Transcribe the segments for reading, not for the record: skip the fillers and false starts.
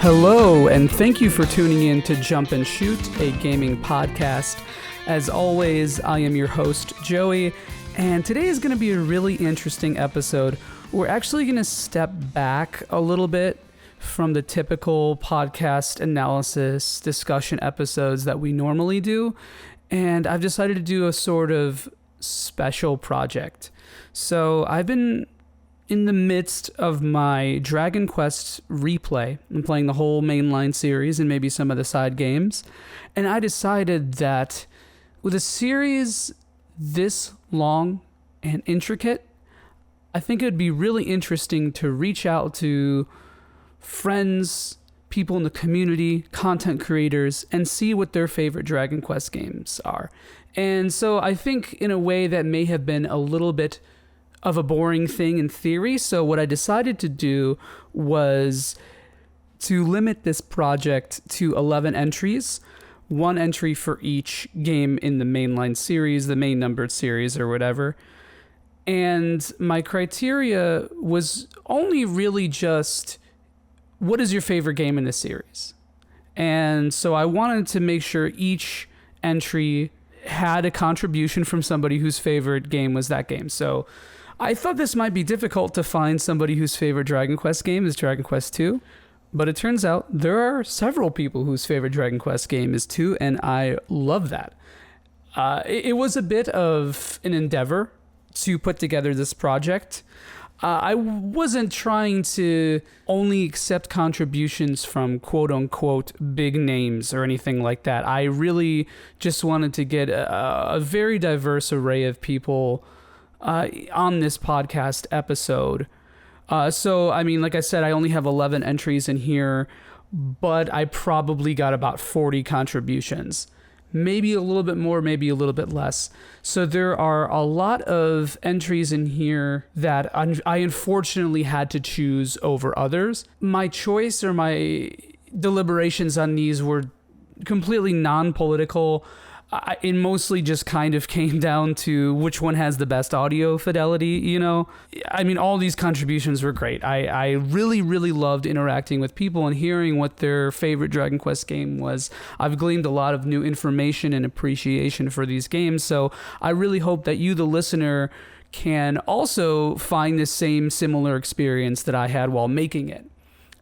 Hello, and thank you for tuning in to Jump and Shoot, a gaming podcast. As always, I am your host, Joey, and today is going to be a really interesting episode. We're actually going to step back a little bit from the typical podcast analysis discussion episodes that we normally do, and I've decided to do a sort of special project. So I've been in the midst of my Dragon Quest replay. I'm playing the whole mainline series and maybe some of the side games. And I decided that with a series this long and intricate, I think it would be really interesting to reach out to friends, people in the community, content creators, and see what their favorite Dragon Quest games are. And so I think in a way that may have been a little bit of a boring thing in theory. So what I decided to do was to limit this project to 11 entries, one entry for each game in the mainline series, the main numbered series or whatever. And my criteria was only really just, what is your favorite game in this series? And so I wanted to make sure each entry had a contribution from somebody whose favorite game was that game. So I thought this might be difficult to find somebody whose favorite Dragon Quest game is Dragon Quest 2, but it turns out there are several people whose favorite Dragon Quest game is 2, and I love that. It was a bit of an endeavor to put together this project. I wasn't trying to only accept contributions from quote-unquote big names or anything like that. I really just wanted to get a very diverse array of people on this podcast episode. So, I mean, like I said, I only have 11 entries in here, but I probably got about 40 contributions. Maybe a little bit more, maybe a little bit less. So there are a lot of entries in here that I unfortunately had to choose over others. My choice or my deliberations on these were completely non-political. It mostly just kind of came down to which one has the best audio fidelity, you know? I mean, all these contributions were great. I really, really loved interacting with people and hearing what their favorite Dragon Quest game was. I've gleaned a lot of new information and appreciation for these games, so I really hope that you, the listener, can also find the same similar experience that I had while making it.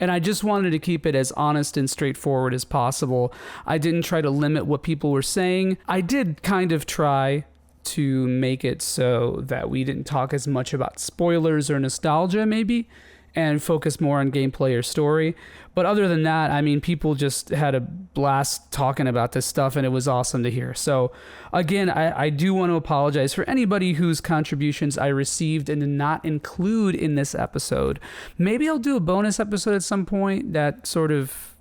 And I just wanted to keep it as honest and straightforward as possible. I didn't try to limit what people were saying. I did kind of try to make it so that we didn't talk as much about spoilers or nostalgia, maybe, and focus more on gameplay or story. But other than that, I mean, people just had a blast talking about this stuff, and it was awesome to hear. So, again, I do want to apologize for anybody whose contributions I received and did not include in this episode. Maybe I'll do a bonus episode at some point that sort of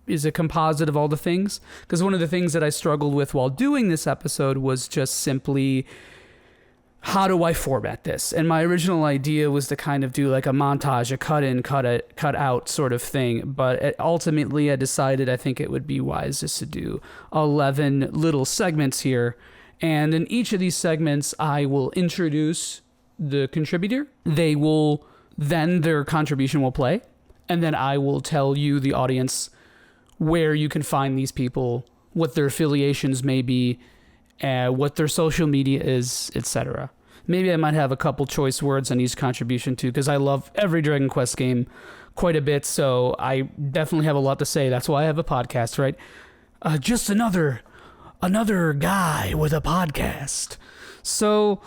is a composite of all the things. Because one of the things that I struggled with while doing this episode was just simply, how do I format this? And my original idea was to kind of do like a montage, a cut in, cut out sort of thing. But ultimately I decided I think it would be wise just to do 11 little segments here. And in each of these segments, I will introduce the contributor. Their contribution will play. And then I will tell you, the audience, where you can find these people, what their affiliations may be, what their social media is, etc. Maybe I might have a couple choice words on each contribution too, because I love every Dragon Quest game quite a bit, so I definitely have a lot to say. That's why I have a podcast, right? Just another guy with a podcast. So,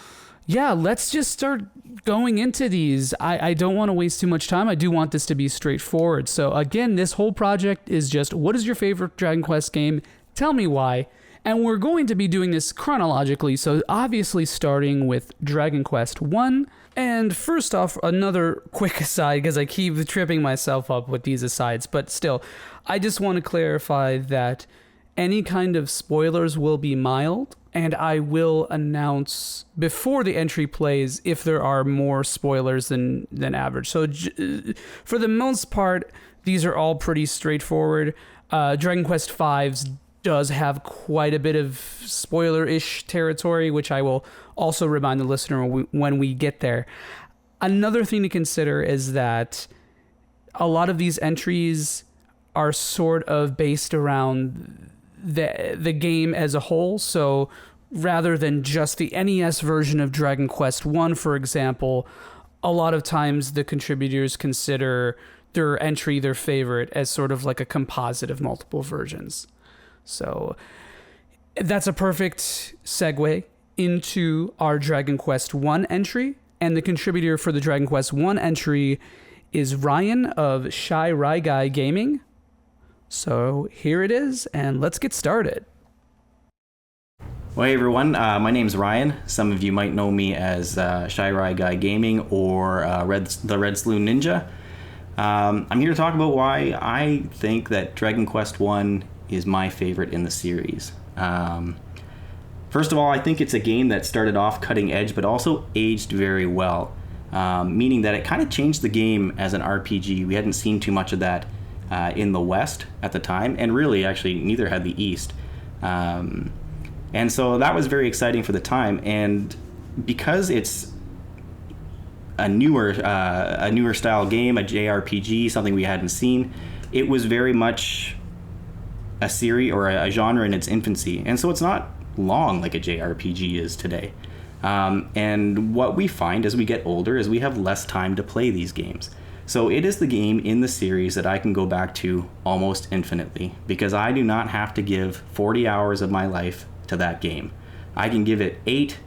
yeah, let's just start going into these. I don't want to waste too much time. I do want this to be straightforward. So, again, this whole project is just, what is your favorite Dragon Quest game? Tell me why. And we're going to be doing this chronologically, so obviously starting with Dragon Quest 1. And first off, another quick aside, because I keep tripping myself up with these asides, but still, I just want to clarify that any kind of spoilers will be mild, and I will announce before the entry plays if there are more spoilers than average. So for the most part, these are all pretty straightforward. Dragon Quest V's does have quite a bit of spoiler-ish territory, which I will also remind the listener when we get there. Another thing to consider is that a lot of these entries are sort of based around the game as a whole. So rather than just the NES version of Dragon Quest 1, for example, a lot of times the contributors consider their entry their favorite as sort of like a composite of multiple versions. So that's a perfect segue into our Dragon Quest 1 entry. And the contributor for the Dragon Quest 1 entry is Ryan of Shy Rai Guy Gaming. So here it is, and let's get started. Well, hey everyone, my name's Ryan. Some of you might know me as Shy Rai Guy Gaming or the Red Saloon Ninja. I'm here to talk about why I think that Dragon Quest 1 is my favorite in the series. First of all, I think it's a game that started off cutting edge, but also aged very well, meaning that it kind of changed the game as an RPG. We hadn't seen too much of that in the West at the time, and really, actually, neither had the East. And so that was very exciting for the time, and because it's a newer style game, a JRPG, something we hadn't seen, it was very much a series or a genre in its infancy, and so it's not long like a JRPG is today. And what we find as we get older is we have less time to play these games. So it is the game in the series that I can go back to almost infinitely, because I do not have to give 40 hours of my life to that game. I can give it 8,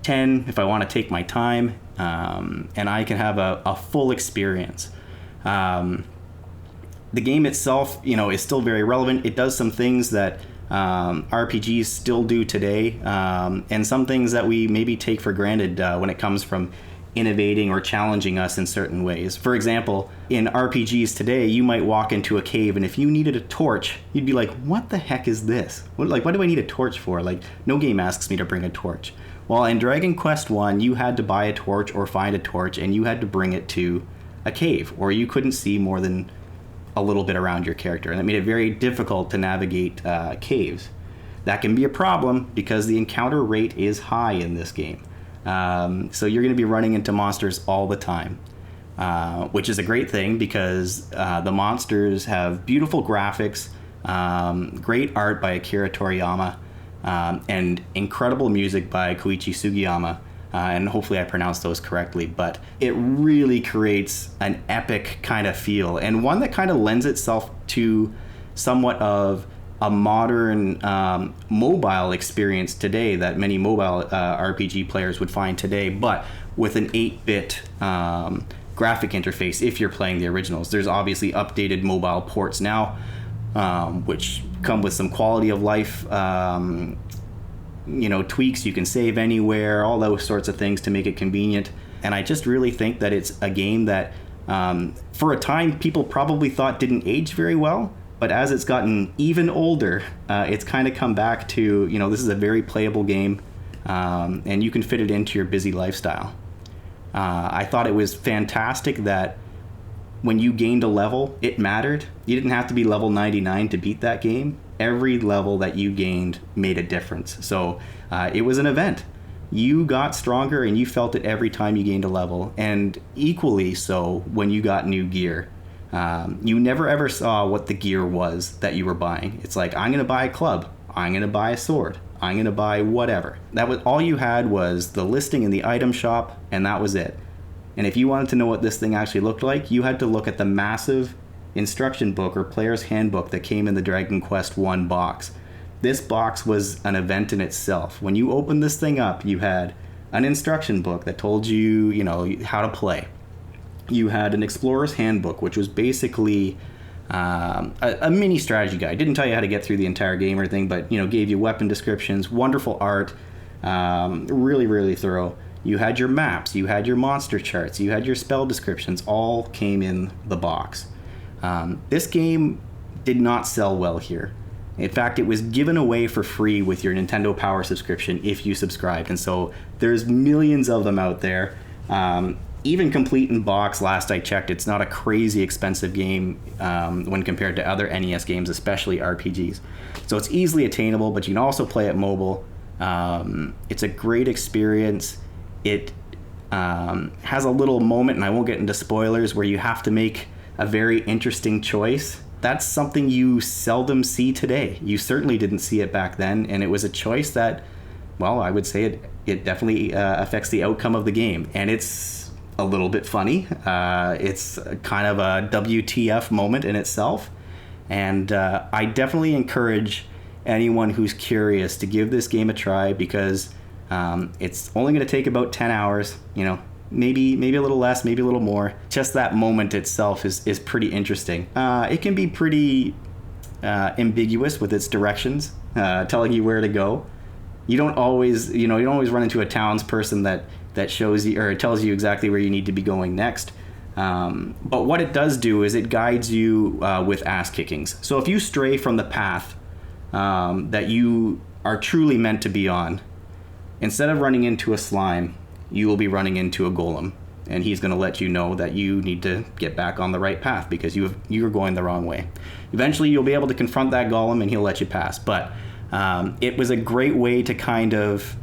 10 if I want to take my time, and I can have a full experience. The game itself, is still very relevant. It does some things that RPGs still do today, and some things that we maybe take for granted when it comes from innovating or challenging us in certain ways. For example, in RPGs today, you might walk into a cave, and if you needed a torch, you'd be like, what the heck is this? What do I need a torch for? Like, no game asks me to bring a torch. Well, in Dragon Quest 1, you had to buy a torch or find a torch, and you had to bring it to a cave, or you couldn't see more than a little bit around your character, and that made it very difficult to navigate caves. That can be a problem because the encounter rate is high in this game. So you're going to be running into monsters all the time, which is a great thing because the monsters have beautiful graphics, great art by Akira Toriyama, and incredible music by Koichi Sugiyama. And hopefully I pronounced those correctly, but it really creates an epic kind of feel, and one that kind of lends itself to somewhat of a modern mobile experience today that many mobile RPG players would find today, but with an 8-bit graphic interface if you're playing the originals. There's obviously updated mobile ports now, which come with some quality of life tweaks. You can save anywhere, all those sorts of things to make it convenient. And I just really think that it's a game that for a time people probably thought didn't age very well, but as it's gotten even older, it's kind of come back to, this is a very playable game, and you can fit it into your busy lifestyle. I thought it was fantastic that when you gained a level, it mattered. You didn't have to be level 99 to beat that game. Every level that you gained made a difference. So it was an event. You got stronger and you felt it every time you gained a level, and equally so when you got new gear. You never ever saw what the gear was that you were buying. It's like, I'm going to buy a club, I'm going to buy a sword, I'm going to buy whatever. That was all you had, was the listing in the item shop, and that was it. And if you wanted to know what this thing actually looked like, you had to look at the massive instruction book or player's handbook that came in the Dragon Quest 1 box. This box was an event in itself. When you opened this thing up, you had an instruction book that told you, how to play. You had an explorer's handbook, which was basically a mini strategy guide. Didn't tell you how to get through the entire game or anything, but gave you weapon descriptions, wonderful art, really, really thorough. You had your maps, you had your monster charts, you had your spell descriptions, all came in the box. This game did not sell well here. In fact, it was given away for free with your Nintendo Power subscription if you subscribed, and so there's millions of them out there. Even complete in box, last I checked, it's not a crazy expensive game when compared to other NES games, especially RPGs. So it's easily attainable, but you can also play it mobile. It's a great experience. It has a little moment, and I won't get into spoilers, where you have to make a very interesting choice. That's something you seldom see today. You certainly didn't see it back then, and it was a choice that, well, I would say it definitely affects the outcome of the game. And it's a little bit funny. It's kind of a WTF moment in itself. And I definitely encourage anyone who's curious to give this game a try, because it's only going to take about 10 hours, maybe a little less, maybe a little more. Just that moment itself is pretty interesting. It can be pretty ambiguous with its directions, telling you where to go. You don't always run into a townsperson that shows you or tells you exactly where you need to be going next. But what it does do is it guides you with ass kickings. So if you stray from the path that you are truly meant to be on, instead of running into a slime, you will be running into a golem, and he's going to let you know that you need to get back on the right path because you're going the wrong way. Eventually, you'll be able to confront that golem, and he'll let you pass. But it was a great way to kind of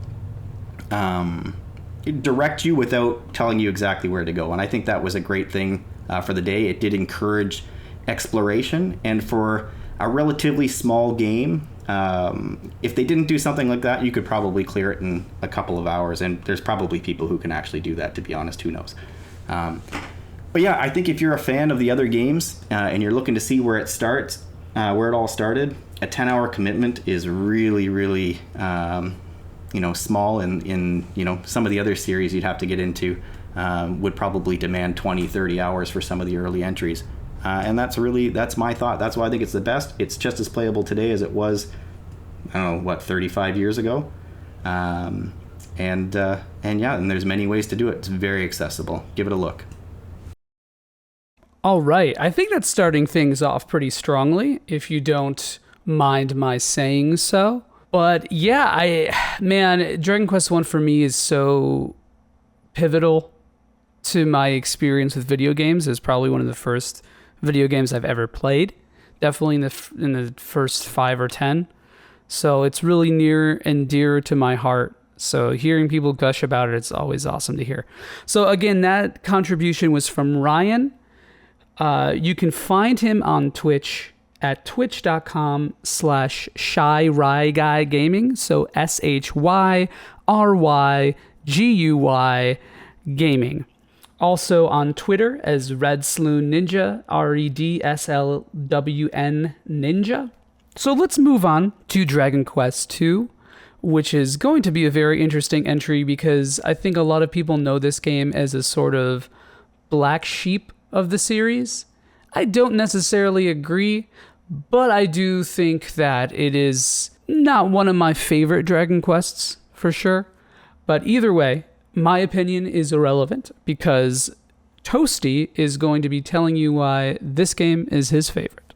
direct you without telling you exactly where to go, and I think that was a great thing for the day. It did encourage exploration, and for a relatively small game, if they didn't do something like that, you could probably clear it in a couple of hours, and there's probably people who can actually do that, to be honest. Who knows? But yeah, I think if you're a fan of the other games and you're looking to see where it starts, where it all started, a 10-hour commitment is really, really small. In some of the other series you'd have to get into would probably demand 20, 30 hours for some of the early entries. And that's my thought. That's why I think it's the best. It's just as playable today as it was, 35 years ago. And there's many ways to do it. It's very accessible. Give it a look. All right. I think that's starting things off pretty strongly, if you don't mind my saying so. But yeah, Dragon Quest 1 for me is so pivotal to my experience with video games. It's probably one of the first video games I've ever played, definitely in the first 5 or 10. So it's really near and dear to my heart. So hearing people gush about it, it's always awesome to hear. So again, that contribution was from Ryan. You can find him on Twitch at twitch.com/ShyRyGuyGaming. So ShyRyGuy Gaming. Also on Twitter as Redsloon Ninja, REDSLWN Ninja. So let's move on to Dragon Quest II, which is going to be a very interesting entry because I think a lot of people know this game as a sort of black sheep of the series. I don't necessarily agree, but I do think that it is not one of my favorite Dragon Quests, for sure. But either way, my opinion is irrelevant because Toasty is going to be telling you why this game is his favorite.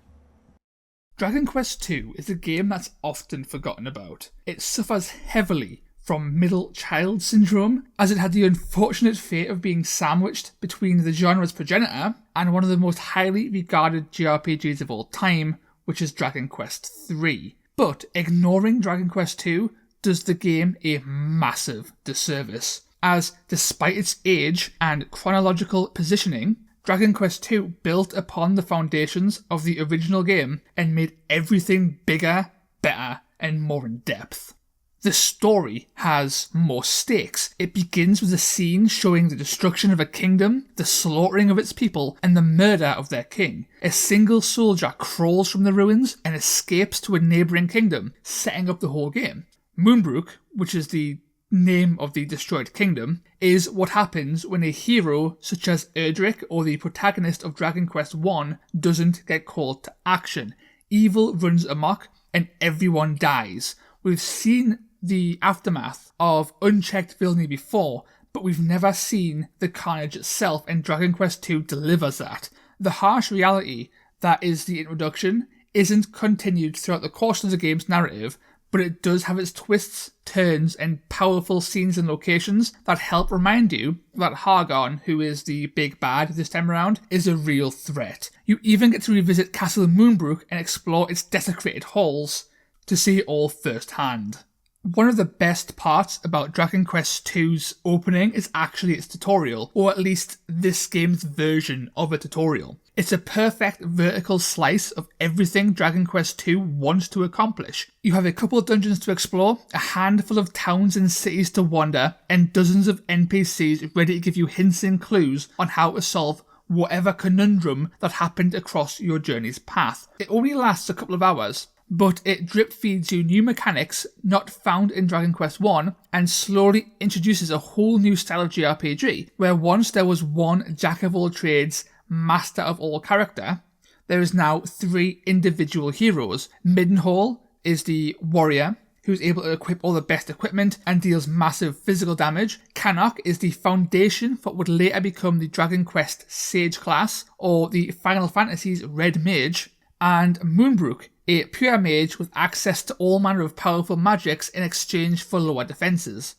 Dragon Quest II is a game that's often forgotten about. It suffers heavily from middle child syndrome, as it had the unfortunate fate of being sandwiched between the genre's progenitor and one of the most highly regarded JRPGs of all time, which is Dragon Quest III. But ignoring Dragon Quest II does the game a massive disservice, as despite its age and chronological positioning, Dragon Quest II built upon the foundations of the original game and made everything bigger, better, and more in depth. The story has more stakes. It begins with a scene showing the destruction of a kingdom, the slaughtering of its people, and the murder of their king. A single soldier crawls from the ruins and escapes to a neighbouring kingdom, setting up the whole game. Moonbrook, which is the name of the destroyed kingdom, is what happens when a hero such as Erdrick or the protagonist of Dragon Quest I doesn't get called to action. Evil runs amok and everyone dies. We've seen the aftermath of unchecked villainy before, but we've never seen the carnage itself, and Dragon Quest II delivers that. The harsh reality that is the introduction isn't continued throughout the course of the game's narrative, but it does have its twists, turns, and powerful scenes and locations that help remind you that Hargon, who is the big bad this time around, is a real threat. You even get to revisit Castle Moonbrook and explore its desecrated halls to see it all firsthand. One of the best parts about Dragon Quest II's opening is actually its tutorial, or at least this game's version of a tutorial. It's a perfect vertical slice of everything Dragon Quest II wants to accomplish. You have a couple of dungeons to explore, a handful of towns and cities to wander, and dozens of NPCs ready to give you hints and clues on how to solve whatever conundrum that happened across your journey's path. It only lasts a couple of hours, but it drip feeds you new mechanics not found in Dragon Quest I and slowly introduces a whole new style of JRPG, where once there was one jack of all trades, master of all character, there is now 3 individual heroes. Middenhall is the warrior, who's able to equip all the best equipment and deals massive physical damage. Cannock is the foundation for what would later become the Dragon Quest Sage class, or the Final Fantasy's Red Mage, and Moonbrook, a pure mage with access to all manner of powerful magics in exchange for lower defences.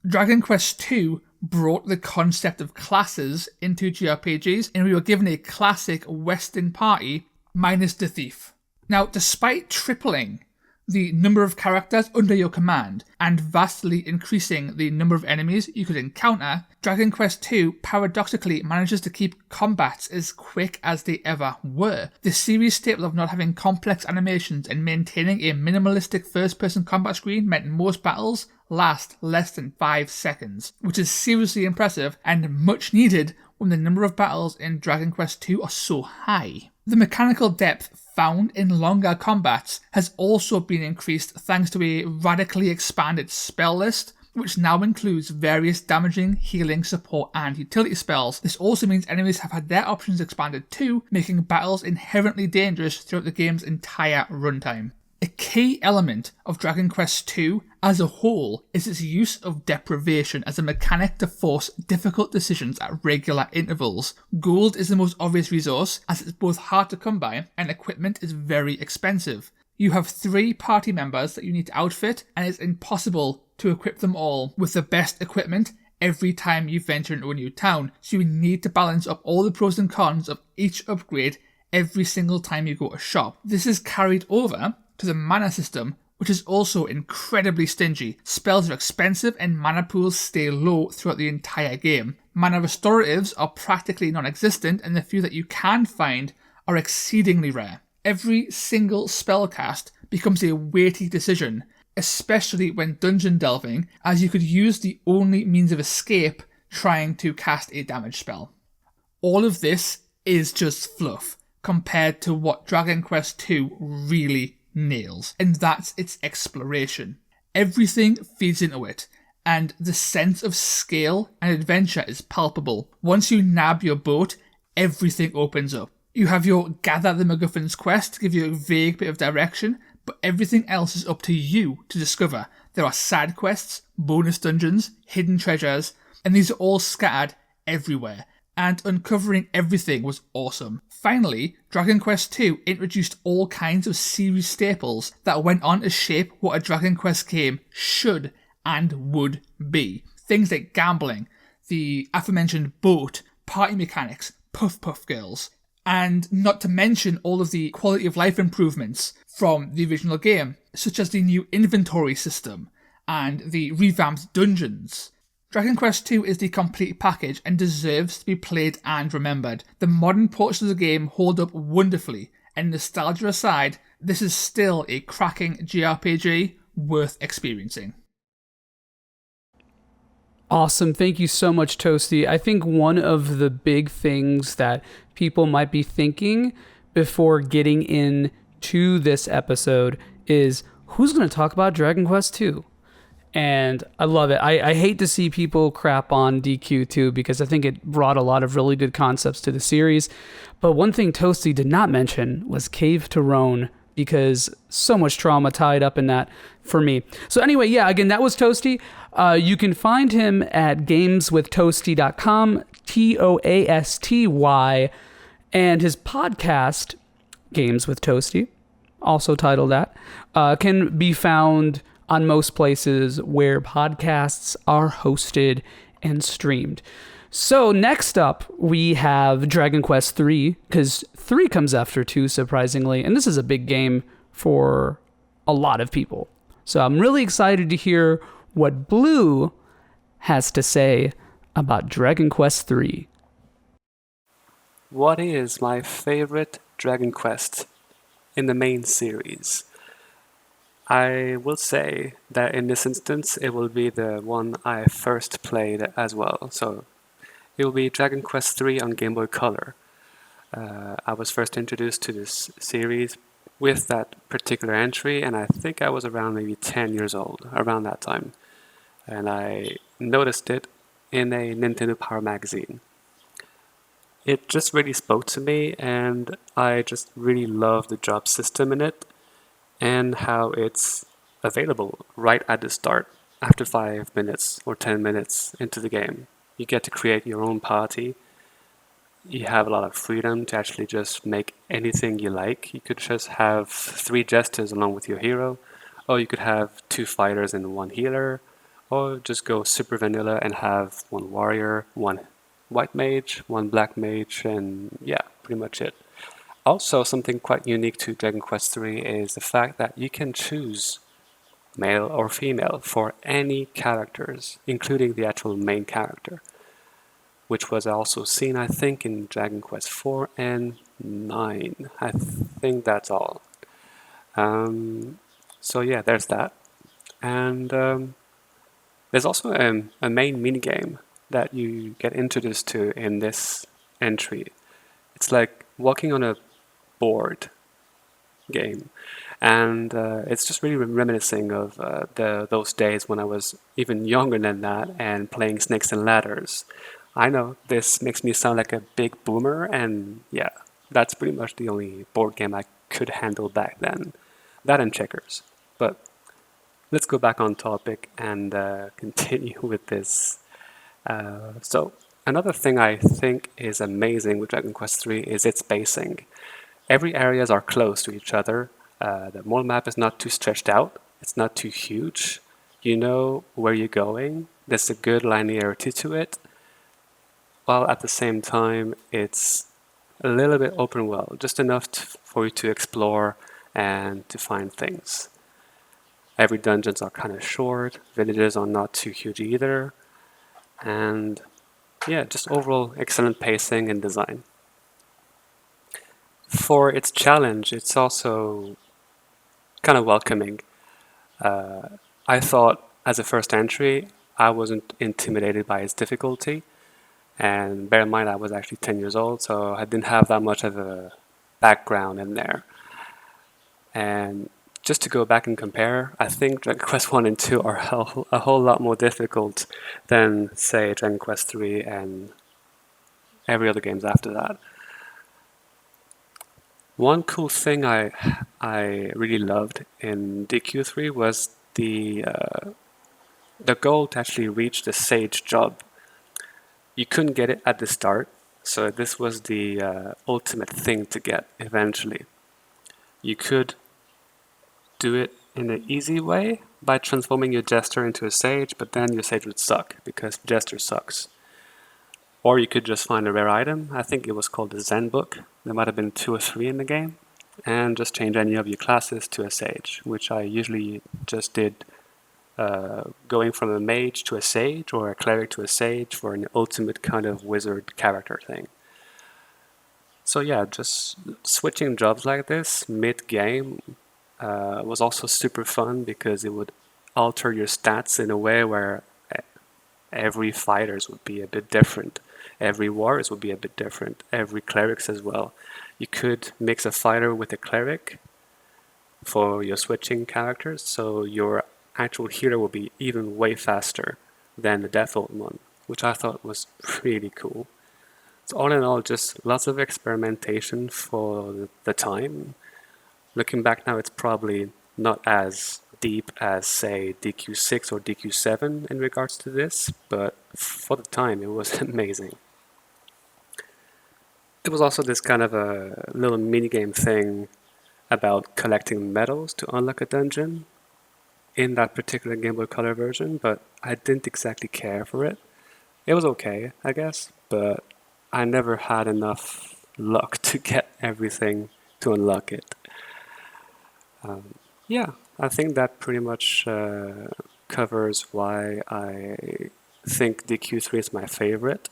Dragon Quest II brought the concept of classes into JRPGs, and we were given a classic Western party minus the thief. Now, despite tripling the number of characters under your command and vastly increasing the number of enemies you could encounter, Dragon Quest II paradoxically manages to keep combats as quick as they ever were. The series' staple of not having complex animations and maintaining a minimalistic first-person combat screen meant most battles last less than 5 seconds, which is seriously impressive and much needed when the number of battles in Dragon Quest II are so high. The mechanical depth found in longer combats has also been increased thanks to a radically expanded spell list, which now includes various damaging, healing, support, and utility spells. This also means enemies have had their options expanded too, making battles inherently dangerous throughout the game's entire runtime. A key element of Dragon Quest II as a whole is its use of deprivation as a mechanic to force difficult decisions at regular intervals. Gold is the most obvious resource, as it's both hard to come by and equipment is very expensive. You have 3 party members that you need to outfit, and it's impossible to equip them all with the best equipment every time you venture into a new town, so you need to balance up all the pros and cons of each upgrade every single time you go to shop. This is carried over to the mana system, which is also incredibly stingy. Spells are expensive and mana pools stay low throughout the entire game. Mana restoratives are practically non-existent, and the few that you can find are exceedingly rare. Every single spell cast becomes a weighty decision, especially when dungeon delving, as you could use the only means of escape trying to cast a damage spell. All of this is just fluff compared to what Dragon Quest II really nails, and that's its exploration. Everything feeds into it, and the sense of scale and adventure is palpable. Once you nab your boat, everything opens up. You have your Gather the MacGuffins quest to give you a vague bit of direction, but everything else is up to you to discover. There are side quests, bonus dungeons, hidden treasures, and these are all scattered everywhere, and uncovering everything was awesome. Finally, Dragon Quest II introduced all kinds of series staples that went on to shape what a Dragon Quest game should and would be. Things like gambling, the aforementioned boat, party mechanics, puff girls, and not to mention all of the quality of life improvements from the original game, such as the new inventory system and the revamped dungeons. Dragon Quest II is the complete package and deserves to be played and remembered. The modern portions of the game hold up wonderfully, and nostalgia aside, this is still a cracking JRPG worth experiencing. Awesome. Thank you so much, Toasty. I think one of the big things that people might be thinking before getting into this episode is, who's going to talk about Dragon Quest II? And I love it. I hate to see people crap on DQ2 because I think it brought a lot of really good concepts to the series. But one thing Toasty did not mention was Cave to Roan, because so much trauma tied up in that for me. So anyway, yeah, again, that was Toasty. You can find him at gameswithtoasty.com, TOASTY, and his podcast, Games with Toasty, also titled that, can be found on most places where podcasts are hosted and streamed. So next up, we have Dragon Quest 3, because 3 comes after 2, surprisingly, and this is a big game for a lot of people. So I'm really excited to hear what Blue has to say about Dragon Quest 3. what is my favorite Dragon Quest in the main series? I will say that in this instance, it will be the one I first played as well. So it will be Dragon Quest III on Game Boy Color. I was first introduced to this series with that particular entry, and I think I was around maybe 10 years old, around that time. And I noticed it in a Nintendo Power magazine. It just really spoke to me, and I just really love the job system in it and how it's available right at the start, after 5 minutes or 10 minutes into the game. You get to create your own party. You have a lot of freedom to actually just make anything you like. You could just have 3 jesters along with your hero, or you could have 2 fighters and 1 healer, or just go super vanilla and have 1 warrior, 1 white mage, 1 black mage, and yeah, pretty much it. Also, something quite unique to Dragon Quest III is the fact that you can choose male or female for any characters, including the actual main character, which was also seen, I think, in Dragon Quest IV and 9. I think that's all. So yeah, there's that. And there's also a main minigame that you get introduced to in this entry. It's like walking on a board game. And it's just really reminiscing of those days when I was even younger than that and playing Snakes and Ladders. I know this makes me sound like a big boomer, and yeah, that's pretty much the only board game I could handle back then. That and checkers. But let's go back on topic and continue with this. So, another thing I think is amazing with Dragon Quest III is its spacing. Every areas are close to each other. The world map is not too stretched out. It's not too huge. You know where you're going. There's a good linearity to it. While at the same time, it's a little bit open world, just enough for you to explore and to find things. Every dungeons are kind of short. Villages are not too huge either. And yeah, just overall excellent pacing and design. For its challenge, it's also kind of welcoming. I thought as a first entry, I wasn't intimidated by its difficulty. And bear in mind, I was actually 10 years old, so I didn't have that much of a background in there. And just to go back and compare, I think Dragon Quest 1 and 2 are a whole lot more difficult than, say, Dragon Quest 3 and every other games after that. One cool thing I really loved in DQ3 was the goal to actually reach the Sage job. You couldn't get it at the start, so this was the ultimate thing to get eventually. You could do it in an easy way by transforming your Jester into a Sage, but then your Sage would suck because Jester sucks. Or you could just find a rare item. I think it was called the Zen book. There might have been 2 or 3 in the game. And just change any of your classes to a Sage, which I usually just did going from a mage to a sage or a cleric to a sage for an ultimate kind of wizard character thing. So yeah, just switching jobs like this mid-game was also super fun because it would alter your stats in a way where every fighters would be a bit different. Every warriors would be a bit different. Every clerics as well. You could mix a fighter with a cleric for your switching characters, so your actual hero will be even way faster than the default one, which I thought was really cool. So all in all, just lots of experimentation for the time. Looking back now, it's probably not as deep as, say, DQ6 or DQ7 in regards to this, but for the time, it was amazing. There was also this kind of a little minigame thing about collecting medals to unlock a dungeon in that particular Game Boy Color version, but I didn't exactly care for it. It was okay, I guess, but I never had enough luck to get everything to unlock it. Yeah, I think that pretty much covers why I think DQ3 is my favorite.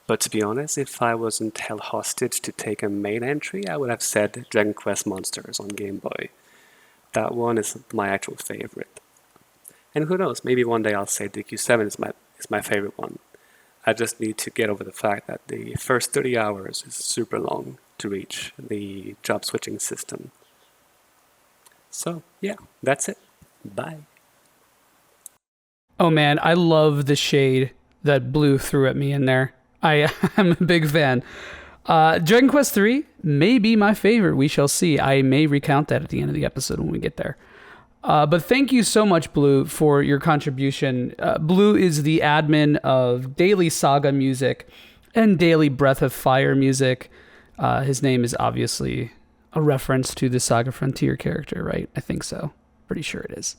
But to be honest, if I wasn't held hostage to take a main entry, I would have said Dragon Quest Monsters on Game Boy. That one is my actual favorite. And who knows, maybe one day I'll say DQ7 is my favorite one. I just need to get over the fact that the first 30 hours is super long to reach the job switching system. So, yeah, that's it. Bye. Oh man, I love the shade that Blue threw at me in there. I'm a big fan. Dragon Quest III may be my favorite. We shall see. I may recount that at the end of the episode when we get there. But thank you so much, Blue, for your contribution. Blue is the admin of Daily Saga Music and Daily Breath of Fire Music. His name is obviously a reference to the Saga Frontier character, right? I think so. Pretty sure it is.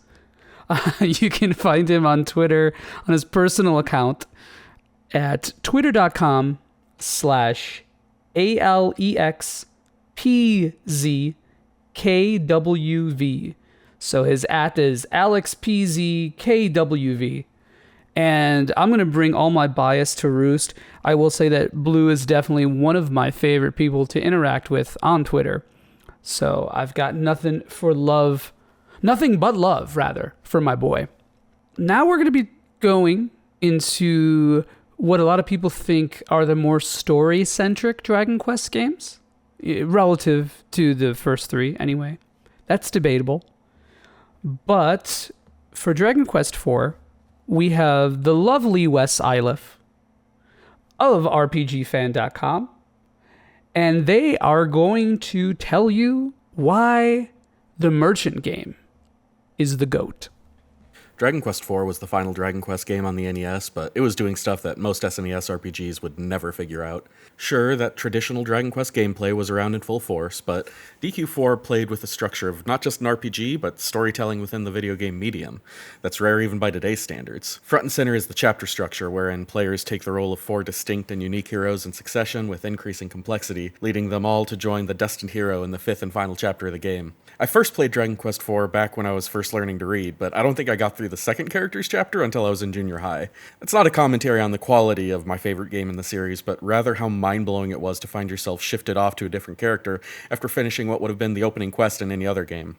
You can find him on Twitter on his personal account at twitter.com/ALEXPZKWV. So his @ is AlexPZKWV. And I'm going to bring all my bias to roost. I will say that Blue is definitely one of my favorite people to interact with on Twitter. So I've got nothing but love, for my boy. Now we're going to be going into what a lot of people think are the more story-centric Dragon Quest games, relative to the first three anyway. That's debatable. But for Dragon Quest IV, we have the lovely Wes Iliff of RPGFan.com, and they are going to tell you why the merchant game is the GOAT. Dragon Quest IV was the final Dragon Quest game on the NES, but it was doing stuff that most SNES RPGs would never figure out. Sure, that traditional Dragon Quest gameplay was around in full force, but DQ4 played with the structure of not just an RPG, but storytelling within the video game medium. That's rare even by today's standards. Front and center is the chapter structure, wherein players take the role of 4 distinct and unique heroes in succession with increasing complexity, leading them all to join the destined hero in the 5th and final chapter of the game. I first played Dragon Quest IV back when I was first learning to read, but I don't think I got through the second characters chapter until I was in junior high. It's not a commentary on the quality of my favorite game in the series, but rather how mind-blowing it was to find yourself shifted off to a different character after finishing what would have been the opening quest in any other game.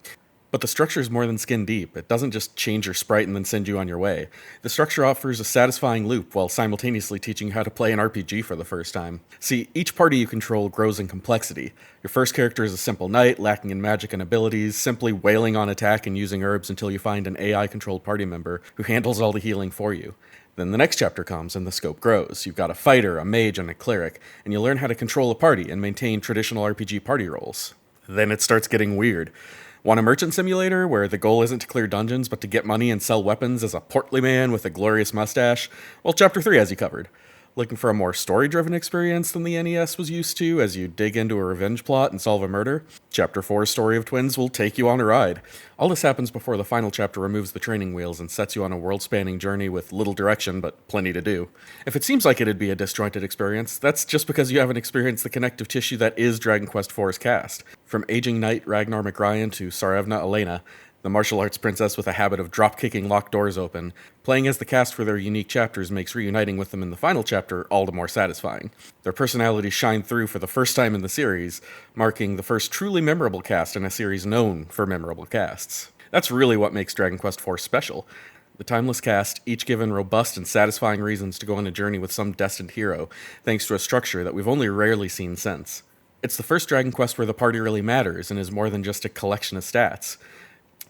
But the structure is more than skin deep. It doesn't just change your sprite and then send you on your way. The structure offers a satisfying loop while simultaneously teaching you how to play an RPG for the first time. See, each party you control grows in complexity. Your first character is a simple knight, lacking in magic and abilities, simply wailing on attack and using herbs until you find an AI-controlled party member who handles all the healing for you. Then the next chapter comes and the scope grows. You've got a fighter, a mage, and a cleric, and you learn how to control a party and maintain traditional RPG party roles. Then it starts getting weird. Want a merchant simulator where the goal isn't to clear dungeons but to get money and sell weapons as a portly man with a glorious mustache? Well, Chapter 3 has you covered. Looking for a more story-driven experience than the NES was used to as you dig into a revenge plot and solve a murder? Chapter 4's Story of Twins will take you on a ride. All this happens before the final chapter removes the training wheels and sets you on a world-spanning journey with little direction but plenty to do. If it seems like it'd be a disjointed experience, that's just because you haven't experienced the connective tissue that is Dragon Quest IV's cast. From aging knight Ragnar McRyan to Tsarevna Elena, the martial arts princess with a habit of drop-kicking locked doors open, playing as the cast for their unique chapters makes reuniting with them in the final chapter all the more satisfying. Their personalities shine through for the first time in the series, marking the first truly memorable cast in a series known for memorable casts. That's really what makes Dragon Quest IV special. The timeless cast, each given robust and satisfying reasons to go on a journey with some destined hero, thanks to a structure that we've only rarely seen since. It's the first Dragon Quest where the party really matters and is more than just a collection of stats.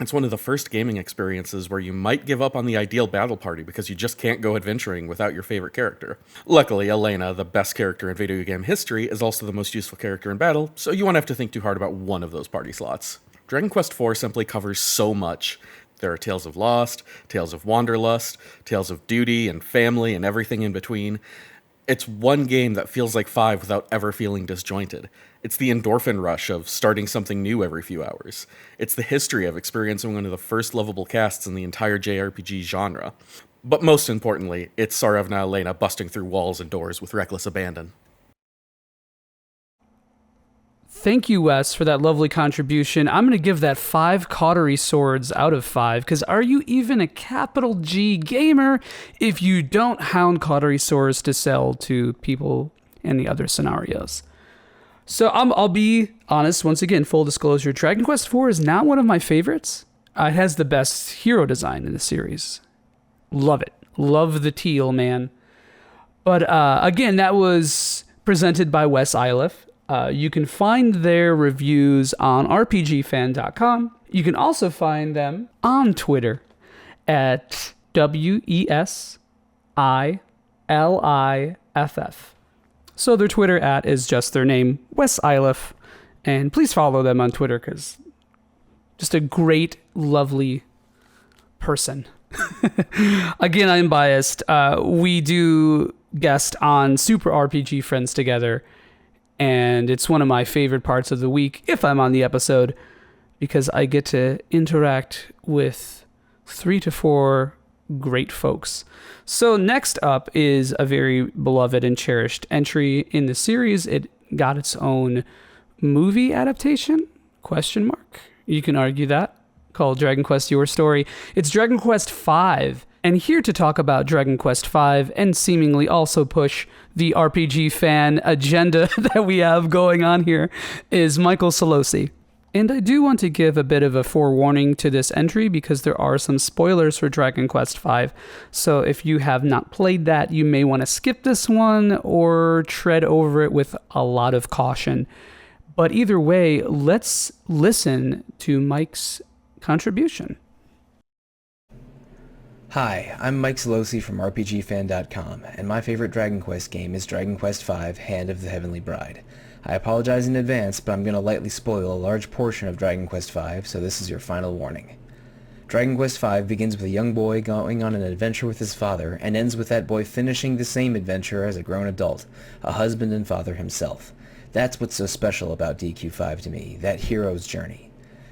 It's one of the first gaming experiences where you might give up on the ideal battle party because you just can't go adventuring without your favorite character. Luckily, Elena, the best character in video game history, is also the most useful character in battle, so you won't have to think too hard about one of those party slots. Dragon Quest IV simply covers so much. There are Tales of Lost, Tales of Wanderlust, Tales of Duty and Family and everything in between. It's one game that feels like 5 without ever feeling disjointed. It's the endorphin rush of starting something new every few hours. It's the history of experiencing one of the first lovable casts in the entire JRPG genre. But most importantly, it's Tsarevna Elena busting through walls and doors with reckless abandon. Thank you, Wes, for that lovely contribution. I'm going to give that 5 cautery swords out of 5, because are you even a capital G gamer if you don't hound cautery swords to sell to people in the other scenarios? So I'll be honest, once again, full disclosure, Dragon Quest IV is not one of my favorites. It has the best hero design in the series. Love it. Love the teal, man. But again, that was presented by Wes Iliff. You can find their reviews on rpgfan.com. You can also find them on Twitter at WESILIFF. So their Twitter @ is just their name, Wes Iliff. And please follow them on Twitter, because just a great, lovely person. Again, I'm biased. We do guest on Super RPG Friends together, and it's one of my favorite parts of the week if I'm on the episode, because I get to interact with 3 to 4 great folks. So next up is a very beloved and cherished entry in the series. It got its own movie adaptation? ? You can argue that. Called Dragon Quest Your Story. It's Dragon Quest V. And here to talk about Dragon Quest V and seemingly also push the RPG fan agenda that we have going on here is Michael Solosi. And I do want to give a bit of a forewarning to this entry, because there are some spoilers for Dragon Quest V. So if you have not played that, you may want to skip this one or tread over it with a lot of caution. But either way, let's listen to Mike's contribution. Hi, I'm Mike Solosi from RPGFan.com, and my favorite Dragon Quest game is Dragon Quest V, Hand of the Heavenly Bride. I apologize in advance, but I'm going to lightly spoil a large portion of Dragon Quest V, so this is your final warning. Dragon Quest V begins with a young boy going on an adventure with his father, and ends with that boy finishing the same adventure as a grown adult, a husband and father himself. That's what's so special about DQ5 to me, that hero's journey.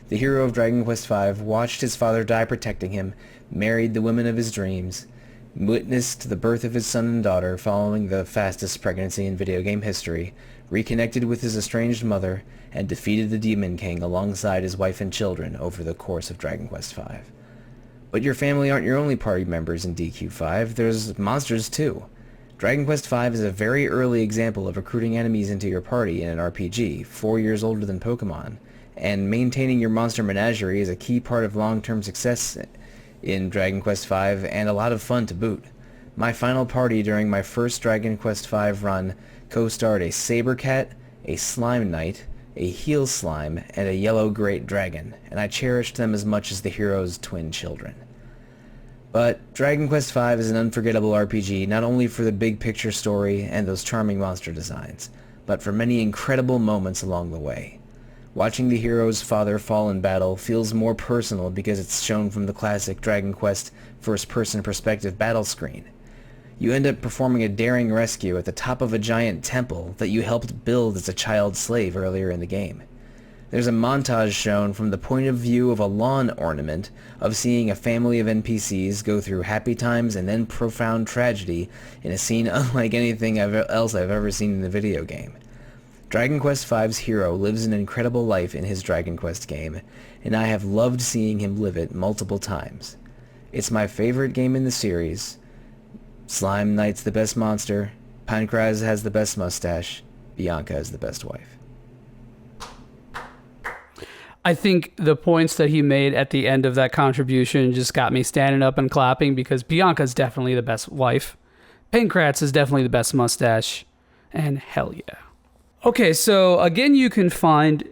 The hero of Dragon Quest V watched his father die protecting him, married the woman of his dreams, witnessed the birth of his son and daughter following the fastest pregnancy in video game history, reconnected with his estranged mother, and defeated the Demon King alongside his wife and children over the course of Dragon Quest V. But your family aren't your only party members in DQ5, there's monsters too. Dragon Quest V is a very early example of recruiting enemies into your party in an RPG, 4 years older than Pokemon, and maintaining your monster menagerie is a key part of long-term success in Dragon Quest V, and a lot of fun to boot. My final party during my first Dragon Quest V run co-starred a Saber Cat, a Slime Knight, a Heel Slime, and a Yellow Great Dragon, and I cherished them as much as the hero's twin children. But Dragon Quest V is an unforgettable RPG not only for the big picture story and those charming monster designs, but for many incredible moments along the way. Watching the hero's father fall in battle feels more personal because it's shown from the classic Dragon Quest first-person perspective battle screen. You end up performing a daring rescue at the top of a giant temple that you helped build as a child slave earlier in the game. There's a montage shown from the point of view of a lawn ornament of seeing a family of NPCs go through happy times and then profound tragedy in a scene unlike anything else I've ever seen in the video game. Dragon Quest V's hero lives an incredible life in his Dragon Quest game, and I have loved seeing him live it multiple times. It's my favorite game in the series. Slime Knight's the best monster, Pancraz has the best mustache, Bianca is the best wife. I think the points that he made at the end of that contribution just got me standing up and clapping, because Bianca's definitely the best wife. Pancraz is definitely the best mustache. And hell yeah. Okay, so again, you can find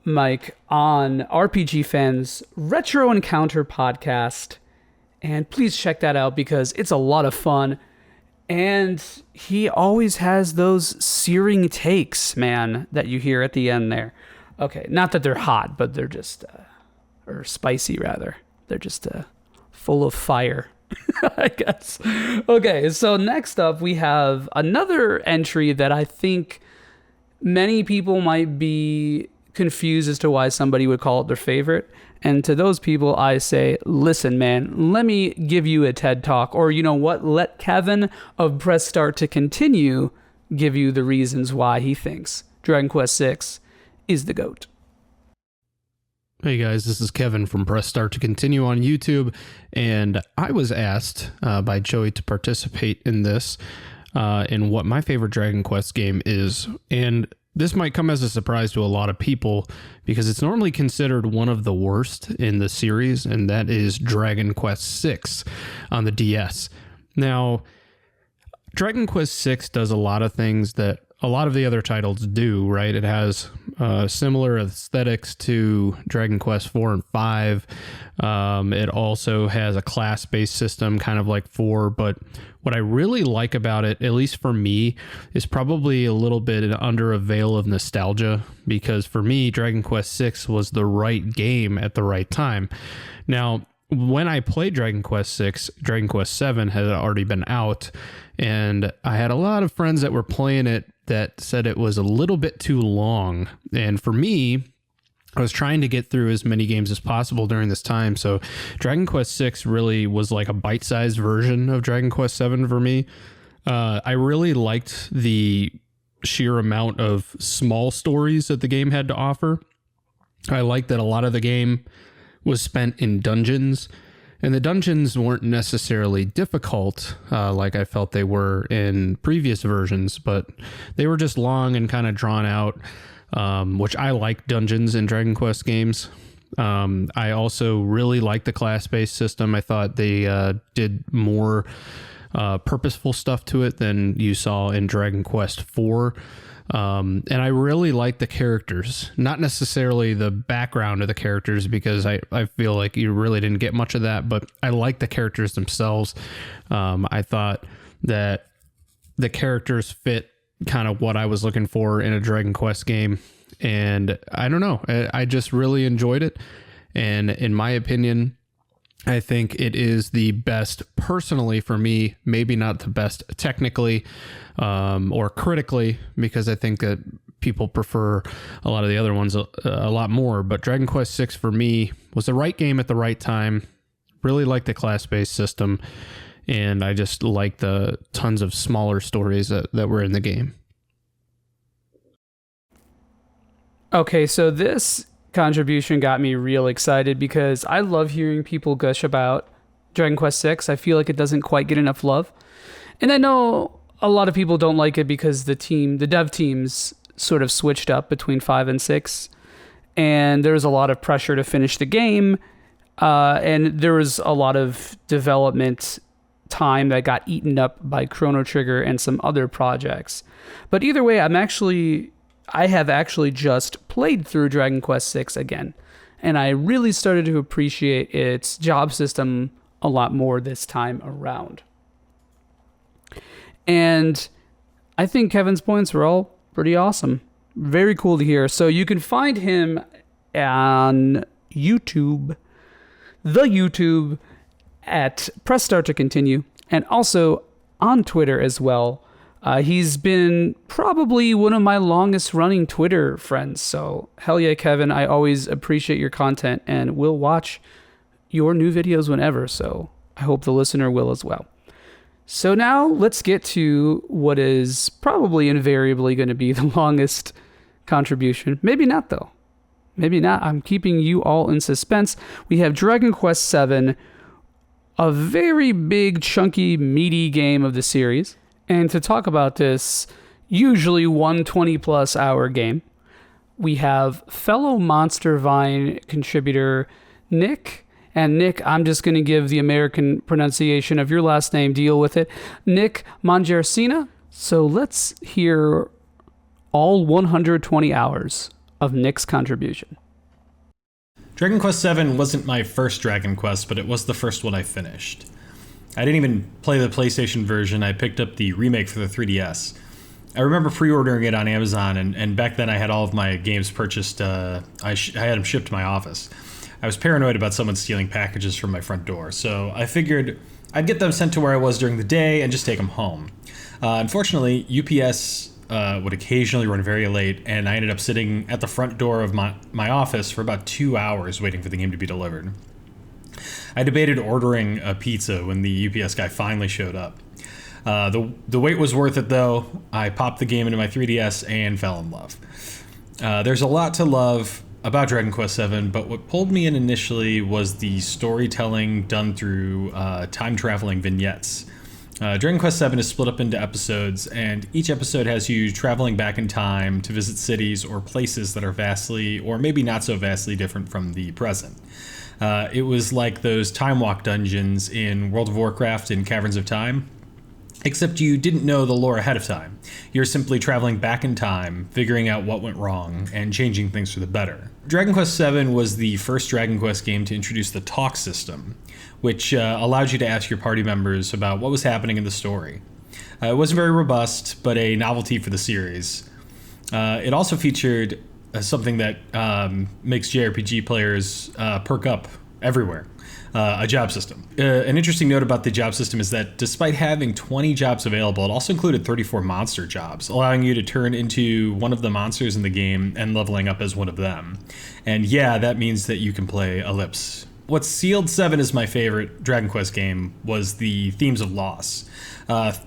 Mike on RPG Fan's Retro Encounter podcast. And please check that out, because it's a lot of fun. And he always has those searing takes, man, that you hear at the end there. Okay, not that they're hot, but they're just, or spicy rather. They're just full of fire, I guess. Okay, so next up we have another entry that I think many people might be confused as to why somebody would call it their favorite. And to those people, I say, listen, man, let me give you a TED Talk. Or you know what? Let Kevin of Press Start to Continue give you the reasons why he thinks Dragon Quest VI He's the GOAT. Hey guys, this is Kevin from Press Start to Continue on YouTube, and I was asked by Joey to participate in this, in what my favorite Dragon Quest game is, and this might come as a surprise to a lot of people because it's normally considered one of the worst in the series, and that is Dragon Quest VI on the DS. Now, Dragon Quest VI does a lot of things that a lot of the other titles do, right? It has similar aesthetics to Dragon Quest 4 and 5. It also has a class-based system, kind of like 4, but what I really like about it, at least for me, is probably a little bit under a veil of nostalgia, because for me, Dragon Quest VI was the right game at the right time. Now, when I played Dragon Quest VI, Dragon Quest VII had already been out, and I had a lot of friends that were playing it that said it was a little bit too long. And for me, I was trying to get through as many games as possible during this time. So Dragon Quest VI really was like a bite-sized version of Dragon Quest VII for me. I really liked the sheer amount of small stories that the game had to offer. I liked that a lot of the game was spent in dungeons, and the dungeons weren't necessarily difficult like I felt they were in previous versions, but they were just long and kind of drawn out, which I like dungeons in Dragon Quest games. I also really liked the class-based system. I thought they did more purposeful stuff to it than you saw in Dragon Quest 4. And I really like the characters, not necessarily the background of the characters, because I feel like you really didn't get much of that, but I like the characters themselves. I thought that the characters fit kind of what I was looking for in a Dragon Quest game. And I don't know, I just really enjoyed it. And in my opinion, I think it is the best personally for me, maybe not the best technically or critically, because I think that people prefer a lot of the other ones a lot more. But Dragon Quest VI for me was the right game at the right time. Really like the class-based system, and I just like the tons of smaller stories that were in the game. Okay, so this contribution got me real excited because I love hearing people gush about Dragon Quest VI. I feel like it doesn't quite get enough love. And I know a lot of people don't like it because the dev teams sort of switched up between 5 and 6. And there was a lot of pressure to finish the game. And there was a lot of development time that got eaten up by Chrono Trigger and some other projects. But either way, I have actually just played through Dragon Quest VI again, and I really started to appreciate its job system a lot more this time around. And I think Kevin's points were all pretty awesome. Very cool to hear. So you can find him on YouTube, the YouTube, at Press Start to Continue, and also on Twitter as well. He's been probably one of my longest running Twitter friends. So hell yeah, Kevin, I always appreciate your content and will watch your new videos whenever. So I hope the listener will as well. So now let's get to what is probably invariably going to be the longest contribution. Maybe not though. Maybe not. I'm keeping you all in suspense. We have Dragon Quest VII, a very big, chunky, meaty game of the series. And to talk about this, usually 120-plus hour game, we have fellow Monster Vine contributor Nick. And Nick, I'm just going to give the American pronunciation of your last name, deal with it. Nick Mangiarsina. So let's hear all 120 hours of Nick's contribution. Dragon Quest VII wasn't my first Dragon Quest, but it was the first one I finished. I didn't even play the PlayStation version. I picked up the remake for the 3DS. I remember pre-ordering it on Amazon, and back then I had all of my games purchased. I had them shipped to my office. I was paranoid about someone stealing packages from my front door, so I figured I'd get them sent to where I was during the day and just take them home. Unfortunately, UPS would occasionally run very late, and I ended up sitting at the front door of my office for about 2 hours waiting for the game to be delivered. I debated ordering a pizza when the UPS guy finally showed up. The wait was worth it, though. I popped the game into my 3DS and fell in love. There's a lot to love about Dragon Quest VII, but what pulled me in initially was the storytelling done through time-traveling vignettes. Dragon Quest VII is split up into episodes, and each episode has you traveling back in time to visit cities or places that are vastly, or maybe not so vastly, different from the present. It was like those time walk dungeons in World of Warcraft and Caverns of Time, except you didn't know the lore ahead of time. You're simply traveling back in time, figuring out what went wrong, and changing things for the better. Dragon Quest VII was the first Dragon Quest game to introduce the talk system, which allowed you to ask your party members about what was happening in the story. It wasn't very robust, but a novelty for the series. It also featured something that makes JRPG players perk up everywhere. A job system. An interesting note about the job system is that despite having 20 jobs available, it also included 34 monster jobs, allowing you to turn into one of the monsters in the game and leveling up as one of them. And yeah, that means that you can play Ellipse. What sealed 7 as my favorite Dragon Quest game was the themes of loss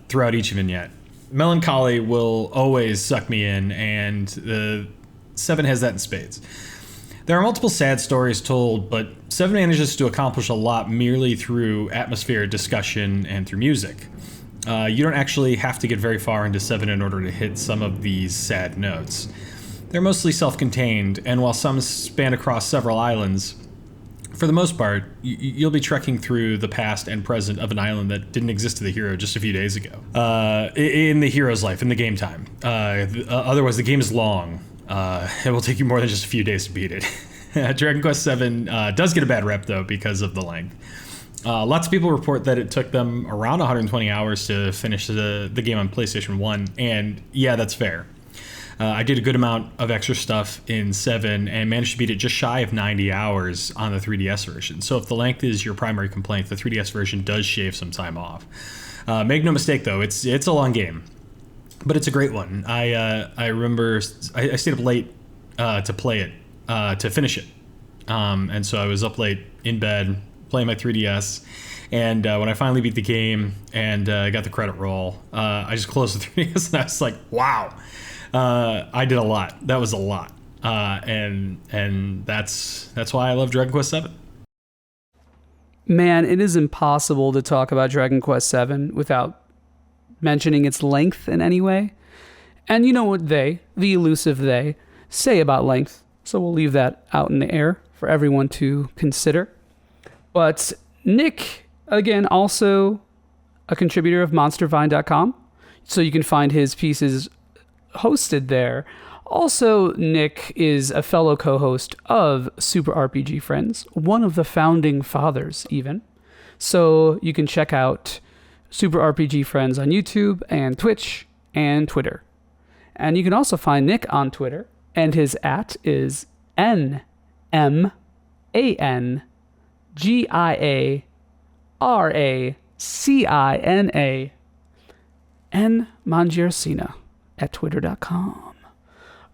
throughout each vignette. Melancholy will always suck me in, and 7 has that in spades. There are multiple sad stories told, but 7 manages to accomplish a lot merely through atmosphere, discussion, and through music. You don't actually have to get very far into 7 in order to hit some of these sad notes. They're mostly self-contained, and while some span across several islands, for the most part, you'll be trekking through the past and present of an island that didn't exist to the hero just a few days ago. In the hero's life, in the game time. Otherwise, the game is long. It will take you more than just a few days to beat it. Dragon Quest VII does get a bad rep, though, because of the length. Lots of people report that it took them around 120 hours to finish the game on PlayStation 1, and yeah, that's fair. I did a good amount of extra stuff in 7 and managed to beat it just shy of 90 hours on the 3DS version. So if the length is your primary complaint, the 3DS version does shave some time off. Make no mistake, though, it's a long game. But it's a great one. I remember I stayed up late to play it, to finish it. And so I was up late in bed playing my 3DS. And when I finally beat the game and got the credit roll, I just closed the 3DS and I was like, wow, I did a lot. That was a lot. And that's why I love Dragon Quest VII. Man, it is impossible to talk about Dragon Quest VII without mentioning its length in any way. And you know what the elusive they, say about length, so we'll leave that out in the air for everyone to consider. But Nick, again, also a contributor of monstervine.com, so you can find his pieces hosted there. Also, Nick is a fellow co-host of Super RPG Friends, one of the founding fathers even. So you can check out Super RPG Friends on YouTube and Twitch and Twitter. And you can also find Nick on Twitter, and his @ is NMANGIARACINA Mangiaracina at twitter.com.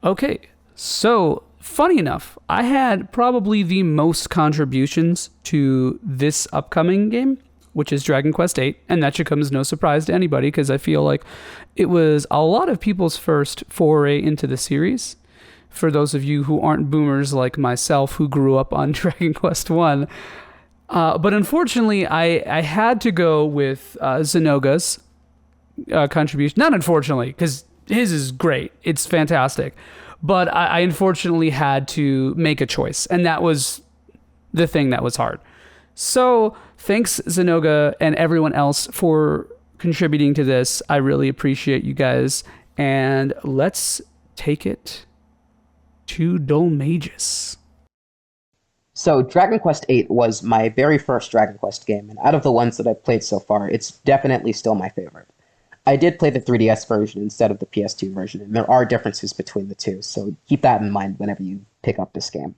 Okay, so funny enough, I had probably the most contributions to this upcoming game, which is Dragon Quest VIII, and that should come as no surprise to anybody because I feel like it was a lot of people's first foray into the series. For those of you who aren't boomers like myself who grew up on Dragon Quest I. But unfortunately, I had to go with Zenoga's contribution. Not unfortunately, because his is great. It's fantastic. But I unfortunately had to make a choice, and that was the thing that was hard. So thanks, Zenoga, and everyone else for contributing to this. I really appreciate you guys. And let's take it to Dolmagus. So Dragon Quest VIII was my very first Dragon Quest game, and out of the ones that I've played so far, it's definitely still my favorite. I did play the 3DS version instead of the PS2 version, and there are differences between the two, so keep that in mind whenever you pick up this game.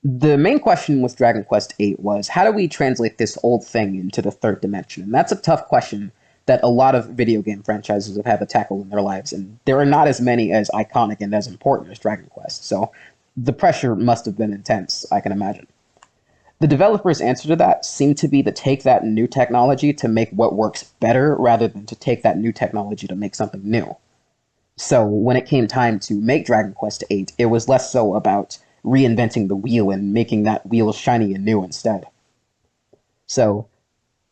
The main question with Dragon Quest VIII was, how do we translate this old thing into the third dimension? And that's a tough question that a lot of video game franchises have had to tackle in their lives, and there are not as many as iconic and as important as Dragon Quest, so the pressure must have been intense, I can imagine. The developer's answer to that seemed to be to take that new technology to make what works better rather than to take that new technology to make something new. So when it came time to make Dragon Quest VIII, it was less so about reinventing the wheel and making that wheel shiny and new instead. So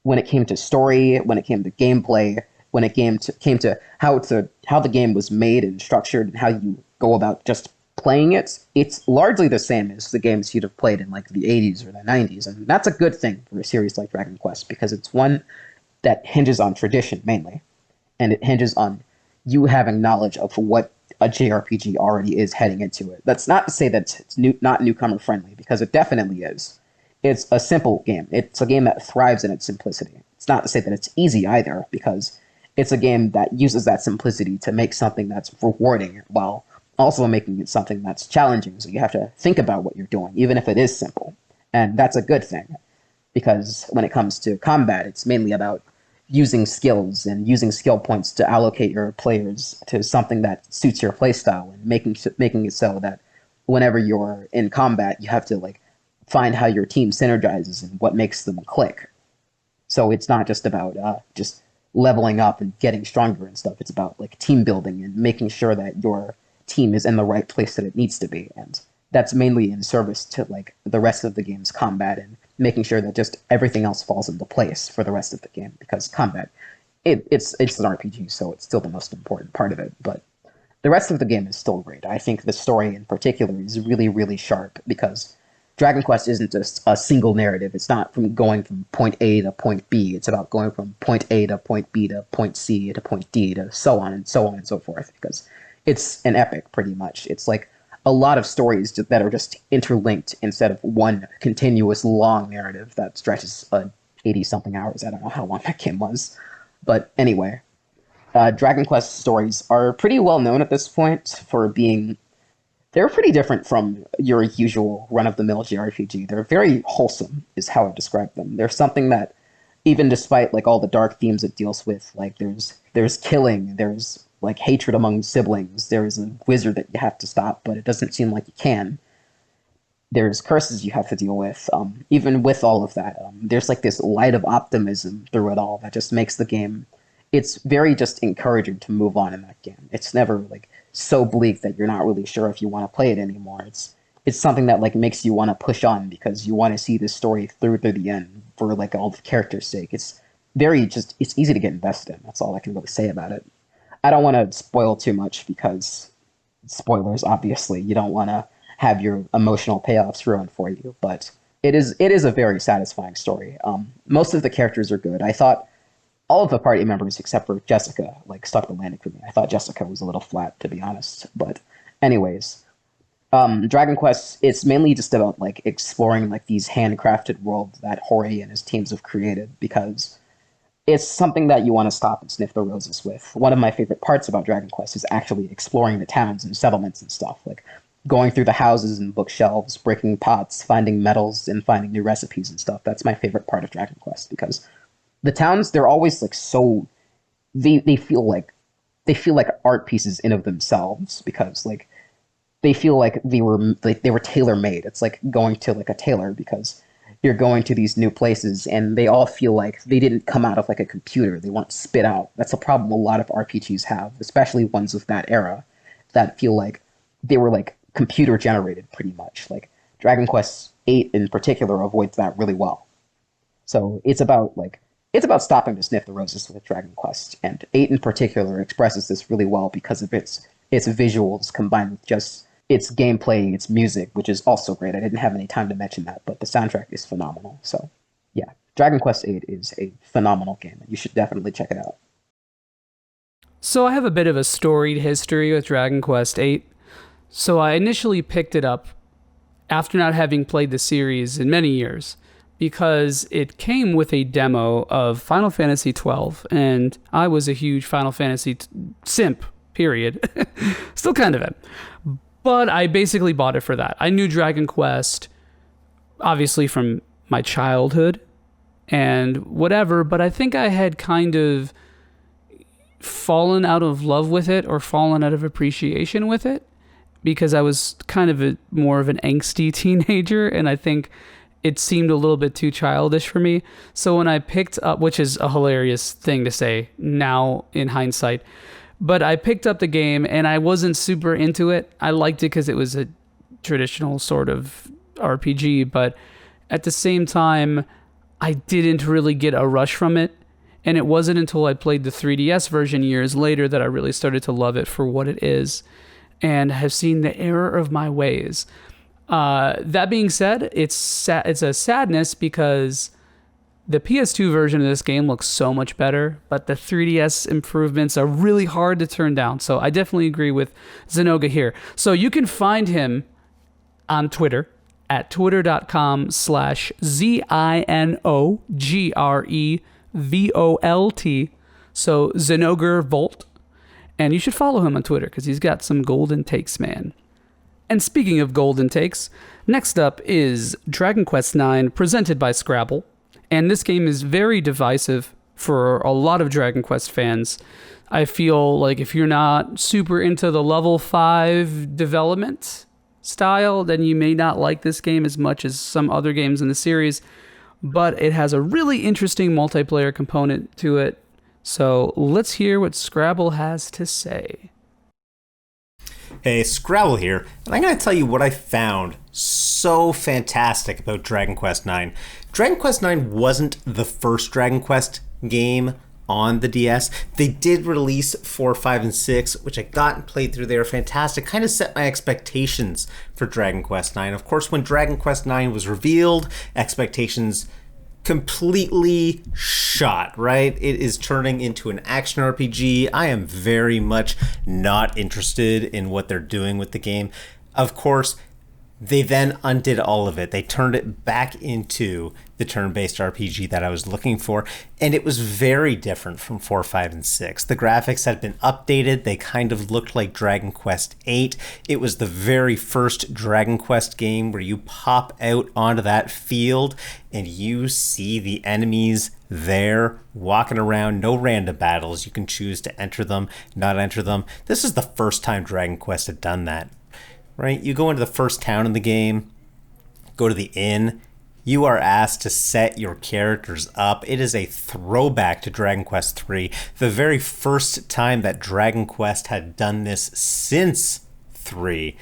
when it came to story, when it came to gameplay, when it came to how the game was made and structured and how you go about just playing it, it's largely the same as the games you'd have played in like the 80s or the 90s, and that's a good thing for a series like Dragon Quest because it's one that hinges on tradition mainly, and it hinges on you having knowledge of what a JRPG already is heading into it. That's not to say that it's not newcomer friendly, because it definitely is. It's a simple game. It's a game that thrives in its simplicity. It's not to say that it's easy either, because it's a game that uses that simplicity to make something that's rewarding while also making it something that's challenging. So you have to think about what you're doing, even if it is simple. And that's a good thing, because when it comes to combat, it's mainly about using skills and using skill points to allocate your players to something that suits your playstyle, and making it so that whenever you're in combat, you have to like find how your team synergizes and what makes them click. So it's not just about just leveling up and getting stronger and stuff. It's about like team building and making sure that your team is in the right place that it needs to be, and that's mainly in service to like the rest of the game's combat and making sure that just everything else falls into place for the rest of the game, because combat, it's an RPG, so it's still the most important part of it, but the rest of the game is still great. I think the story in particular is really, really sharp, because Dragon Quest isn't just a single narrative. It's not from going from point A to point B. It's about going from point A to point B to point C to point D to so on and so on and so forth, because it's an epic, pretty much. It's like a lot of stories that are just interlinked instead of one continuous long narrative that stretches 80-something hours. I don't know how long that game was. But anyway, Dragon Quest stories are pretty well known at this point for being... They're pretty different from your usual run-of-the-mill JRPG. They're very wholesome, is how I describe them. They're something that, even despite like all the dark themes it deals with, like there's killing, there's like hatred among siblings, there's a wizard that you have to stop, but it doesn't seem like you can. There's curses you have to deal with. Even with all of that, there's like this light of optimism through it all that just makes the game... It's very just encouraging to move on in that game. It's never like so bleak that you're not really sure if you want to play it anymore. It's something that like makes you want to push on because you want to see this story through to the end for like all the characters' sake. It's easy to get invested in. That's all I can really say about it. I don't want to spoil too much because spoilers, obviously. You don't want to have your emotional payoffs ruined for you, but it is a very satisfying story. Most of the characters are good. I thought all of the party members except for Jessica like stuck the landing for me. I thought Jessica was a little flat, to be honest. But anyways, Dragon Quest, it's mainly just about like exploring like these handcrafted worlds that Hori and his teams have created, because it's something that you want to stop and sniff the roses with. One of my favorite parts about Dragon Quest is actually exploring the towns and settlements and stuff, like going through the houses and bookshelves, breaking pots, finding metals, and finding new recipes and stuff. That's my favorite part of Dragon Quest, because the towns, they're always like so... They feel like art pieces in of themselves, because like they feel like they were tailor-made. It's like going to like a tailor, because you're going to these new places and they all feel like they didn't come out of like a computer. They weren't spit out. That's a problem a lot of RPGs have, especially ones of that era that feel like they were like computer generated pretty much. Like Dragon Quest VIII in particular avoids that really well. So it's about stopping to sniff the roses with Dragon Quest, and 8 in particular expresses this really well because of its visuals combined with just its gameplay, its music, which is also great. I didn't have any time to mention that, but the soundtrack is phenomenal. So yeah, Dragon Quest VIII is a phenomenal game, and you should definitely check it out. So I have a bit of a storied history with Dragon Quest VIII. So I initially picked it up after not having played the series in many years, because it came with a demo of Final Fantasy XII, and I was a huge Final Fantasy simp, period. Still kind of am. But I basically bought it for that. I knew Dragon Quest, obviously, from my childhood and whatever, but I think I had kind of fallen out of love with it, or fallen out of appreciation with it, because I was kind of more of an angsty teenager, and I think it seemed a little bit too childish for me. So when I picked up, which is a hilarious thing to say now in hindsight, But I picked up the game and I wasn't super into it. I liked it because it was a traditional sort of RPG, but at the same time, I didn't really get a rush from it. And it wasn't until I played the 3DS version years later that I really started to love it for what it is and have seen the error of my ways. That being said, it's a sadness because the PS2 version of this game looks so much better, but the 3DS improvements are really hard to turn down. So I definitely agree with Zenoga here. So you can find him on Twitter at twitter.com/ZINOGREVOLT. So Zenoger Volt. And you should follow him on Twitter because he's got some golden takes, man. And speaking of golden takes, next up is Dragon Quest IX presented by Scrabble. And this game is very divisive for a lot of Dragon Quest fans. I feel like if you're not super into the level 5 development style, then you may not like this game as much as some other games in the series. But it has a really interesting multiplayer component to it. So let's hear what Scrabble has to say. Hey, Scrabble here, and I'm going to tell you what I found so fantastic about Dragon Quest IX. Dragon Quest IX wasn't the first Dragon Quest game on the DS. They did release 4, 5, and 6, which I got and played through. They were fantastic, kind of set my expectations for Dragon Quest IX. Of course, when Dragon Quest IX was revealed, expectations completely shot, right? It is turning into an action RPG. I am very much not interested in what they're doing with the game. Of course, they then undid all of it. They turned it back into the turn-based RPG that I was looking for, and it was very different from 4, 5, and 6. The graphics had been updated. They kind of looked like Dragon Quest VIII. It was the very first Dragon Quest game where you pop out onto that field and you see the enemies there walking around. No random battles. You can choose to enter them, not enter them. This is the first time Dragon Quest had done that. Right? You go into the first town in the game, go to the inn, you are asked to set your characters up. It is a throwback to Dragon Quest III, the very first time that Dragon Quest had done this since 3.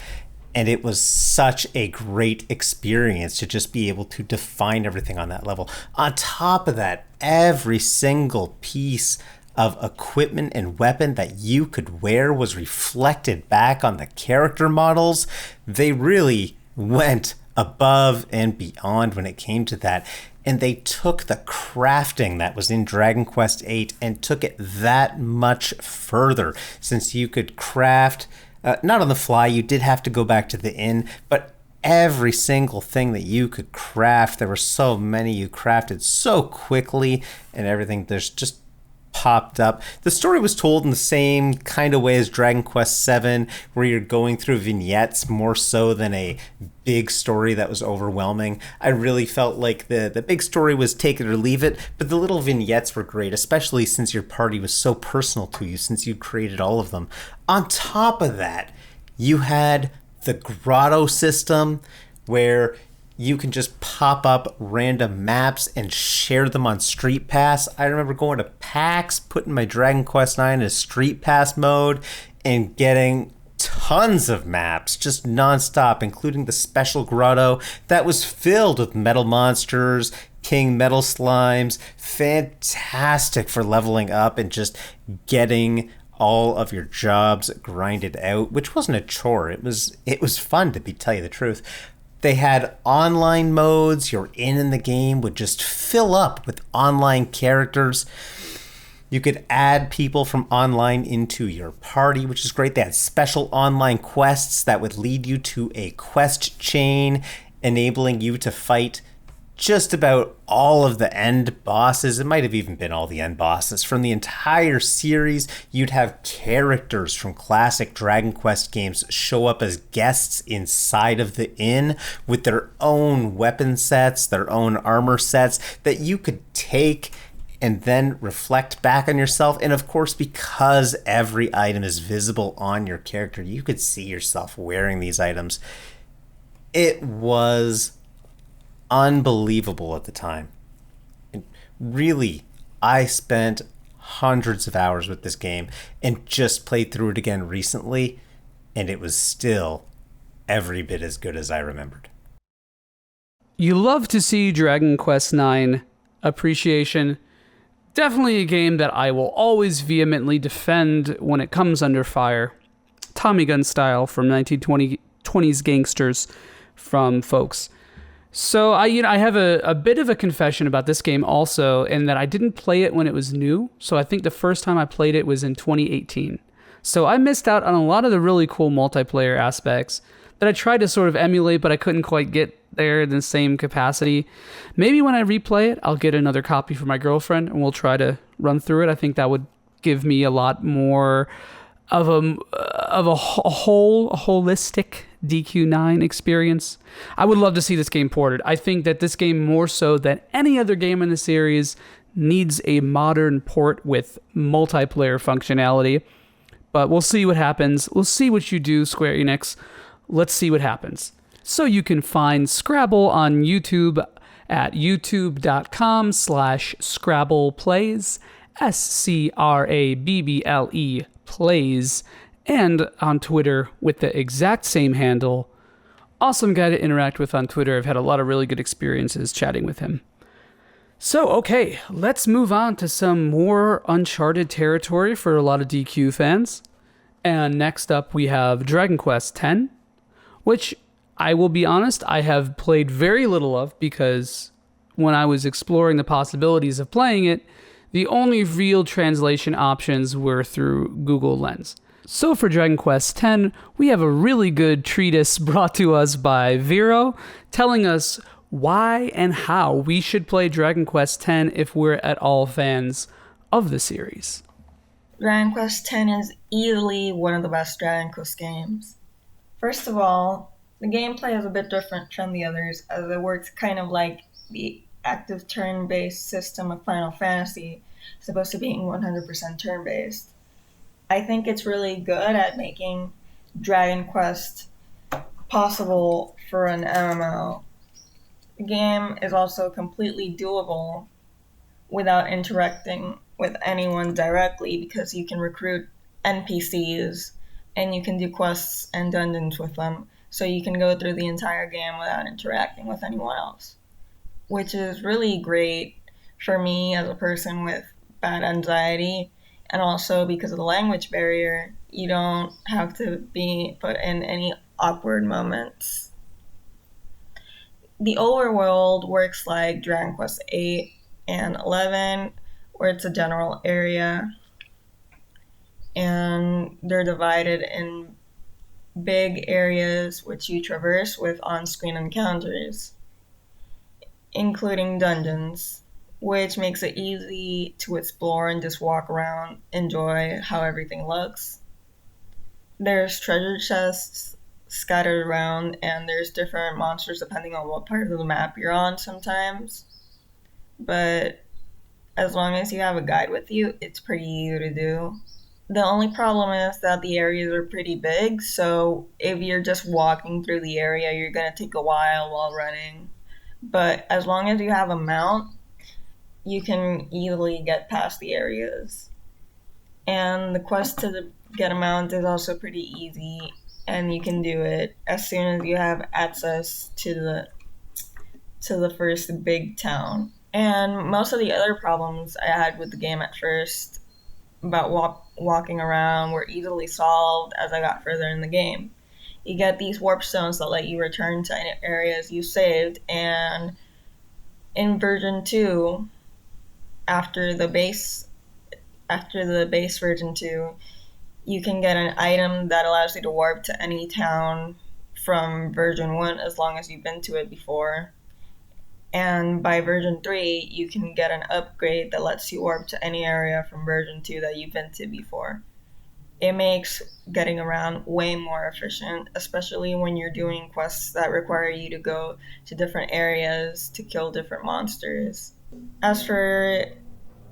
And it was such a great experience to just be able to define everything on that level. On top of that, every single piece of equipment and weapon that you could wear was reflected back on the character models. They really went above and beyond when it came to that. And they took the crafting that was in Dragon Quest VIII and took it that much further, since you could craft, not on the fly, you did have to go back to the inn, but every single thing that you could craft, there were so many you crafted so quickly, and everything there's just popped up. The story was told in the same kind of way as Dragon Quest VII, where you're going through vignettes more so than a big story that was overwhelming. I really felt like the big story was take it or leave it, but the little vignettes were great, especially since your party was so personal to you, since you created all of them. On top of that, you had the grotto system, where you can just pop up random maps and share them on Street Pass. I remember going to PAX, putting my Dragon Quest IX in Street Pass mode, and getting tons of maps, just nonstop, including the special grotto that was filled with metal monsters, king metal slimes. Fantastic for leveling up and just getting all of your jobs grinded out, which wasn't a chore. It was fun, to tell you the truth. They had online modes. Your inn in the game would just fill up with online characters. You could add people from online into your party, which is great. They had special online quests that would lead you to a quest chain, enabling you to fight just about all of the end bosses. It might have even been all the end bosses from the entire series. You'd have characters from classic Dragon Quest games show up as guests inside of the inn with their own weapon sets, their own armor sets that you could take and then reflect back on yourself. And of course, because every item is visible on your character, you could see yourself wearing these items. It was unbelievable at the time. And really, I spent hundreds of hours with this game and just played through it again recently, and it was still every bit as good as I remembered. You love to see Dragon Quest IX appreciation. Definitely a game that I will always vehemently defend when it comes under fire. Tommy gun style from 1920s gangsters from folks. So I have a bit of a confession about this game also, in that I didn't play it when it was new. So I think the first time I played it was in 2018. So I missed out on a lot of the really cool multiplayer aspects that I tried to sort of emulate, but I couldn't quite get there in the same capacity. Maybe when I replay it, I'll get another copy for my girlfriend and we'll try to run through it. I think that would give me a lot more of a holistic DQ9 experience. I would love to see this game ported. I think that this game, more so than any other game in the series, needs a modern port with multiplayer functionality. But we'll see what happens. We'll see what you do, Square Enix. Let's see what happens. So you can find Scrabble on YouTube at youtube.com/ScrabblePlays, SCRABBLE plays, and on Twitter with the exact same handle. Awesome guy to interact with on Twitter. I've had a lot of really good experiences chatting with him. So, okay, let's move on to some more uncharted territory for a lot of DQ fans. And next up, we have Dragon Quest X, which I will be honest, I have played very little of because when I was exploring the possibilities of playing it, the only real translation options were through Google Lens. So for Dragon Quest X, we have a really good treatise brought to us by Vero, telling us why and how we should play Dragon Quest X if we're at all fans of the series. Dragon Quest X is easily one of the best Dragon Quest games. First of all, the gameplay is a bit different from the others, as it works kind of like the active turn-based system of Final Fantasy, as opposed to being 100% turn-based. I think it's really good at making Dragon Quest possible for an MMO. The game is also completely doable without interacting with anyone directly, because you can recruit NPCs and you can do quests and dungeons with them, so you can go through the entire game without interacting with anyone else, which is really great for me as a person with bad anxiety, and also because of the language barrier, you don't have to be put in any awkward moments. The overworld works like Dragon Quest 8 and 11, where it's a general area, and they're divided in big areas which you traverse with on-screen encounters, including dungeons, which makes it easy to explore and just walk around, enjoy how everything looks. There's treasure chests scattered around, and there's different monsters depending on what part of the map you're on sometimes. But as long as you have a guide with you, it's pretty easy to do. The only problem is that the areas are pretty big, so if you're just walking through the area, you're going to take a while running. But as long as you have a mount, you can easily get past the areas. And the quest to get a mount is also pretty easy, and you can do it as soon as you have access to the first big town. And most of the other problems I had with the game at first about walking around were easily solved as I got further in the game. You get these warp stones that let you return to areas you saved, and in version 2, after the base version 2, you can get an item that allows you to warp to any town from version 1 as long as you've been to it before. And by version 3, you can get an upgrade that lets you warp to any area from version 2 that you've been to before. It makes getting around way more efficient, especially when you're doing quests that require you to go to different areas to kill different monsters. As for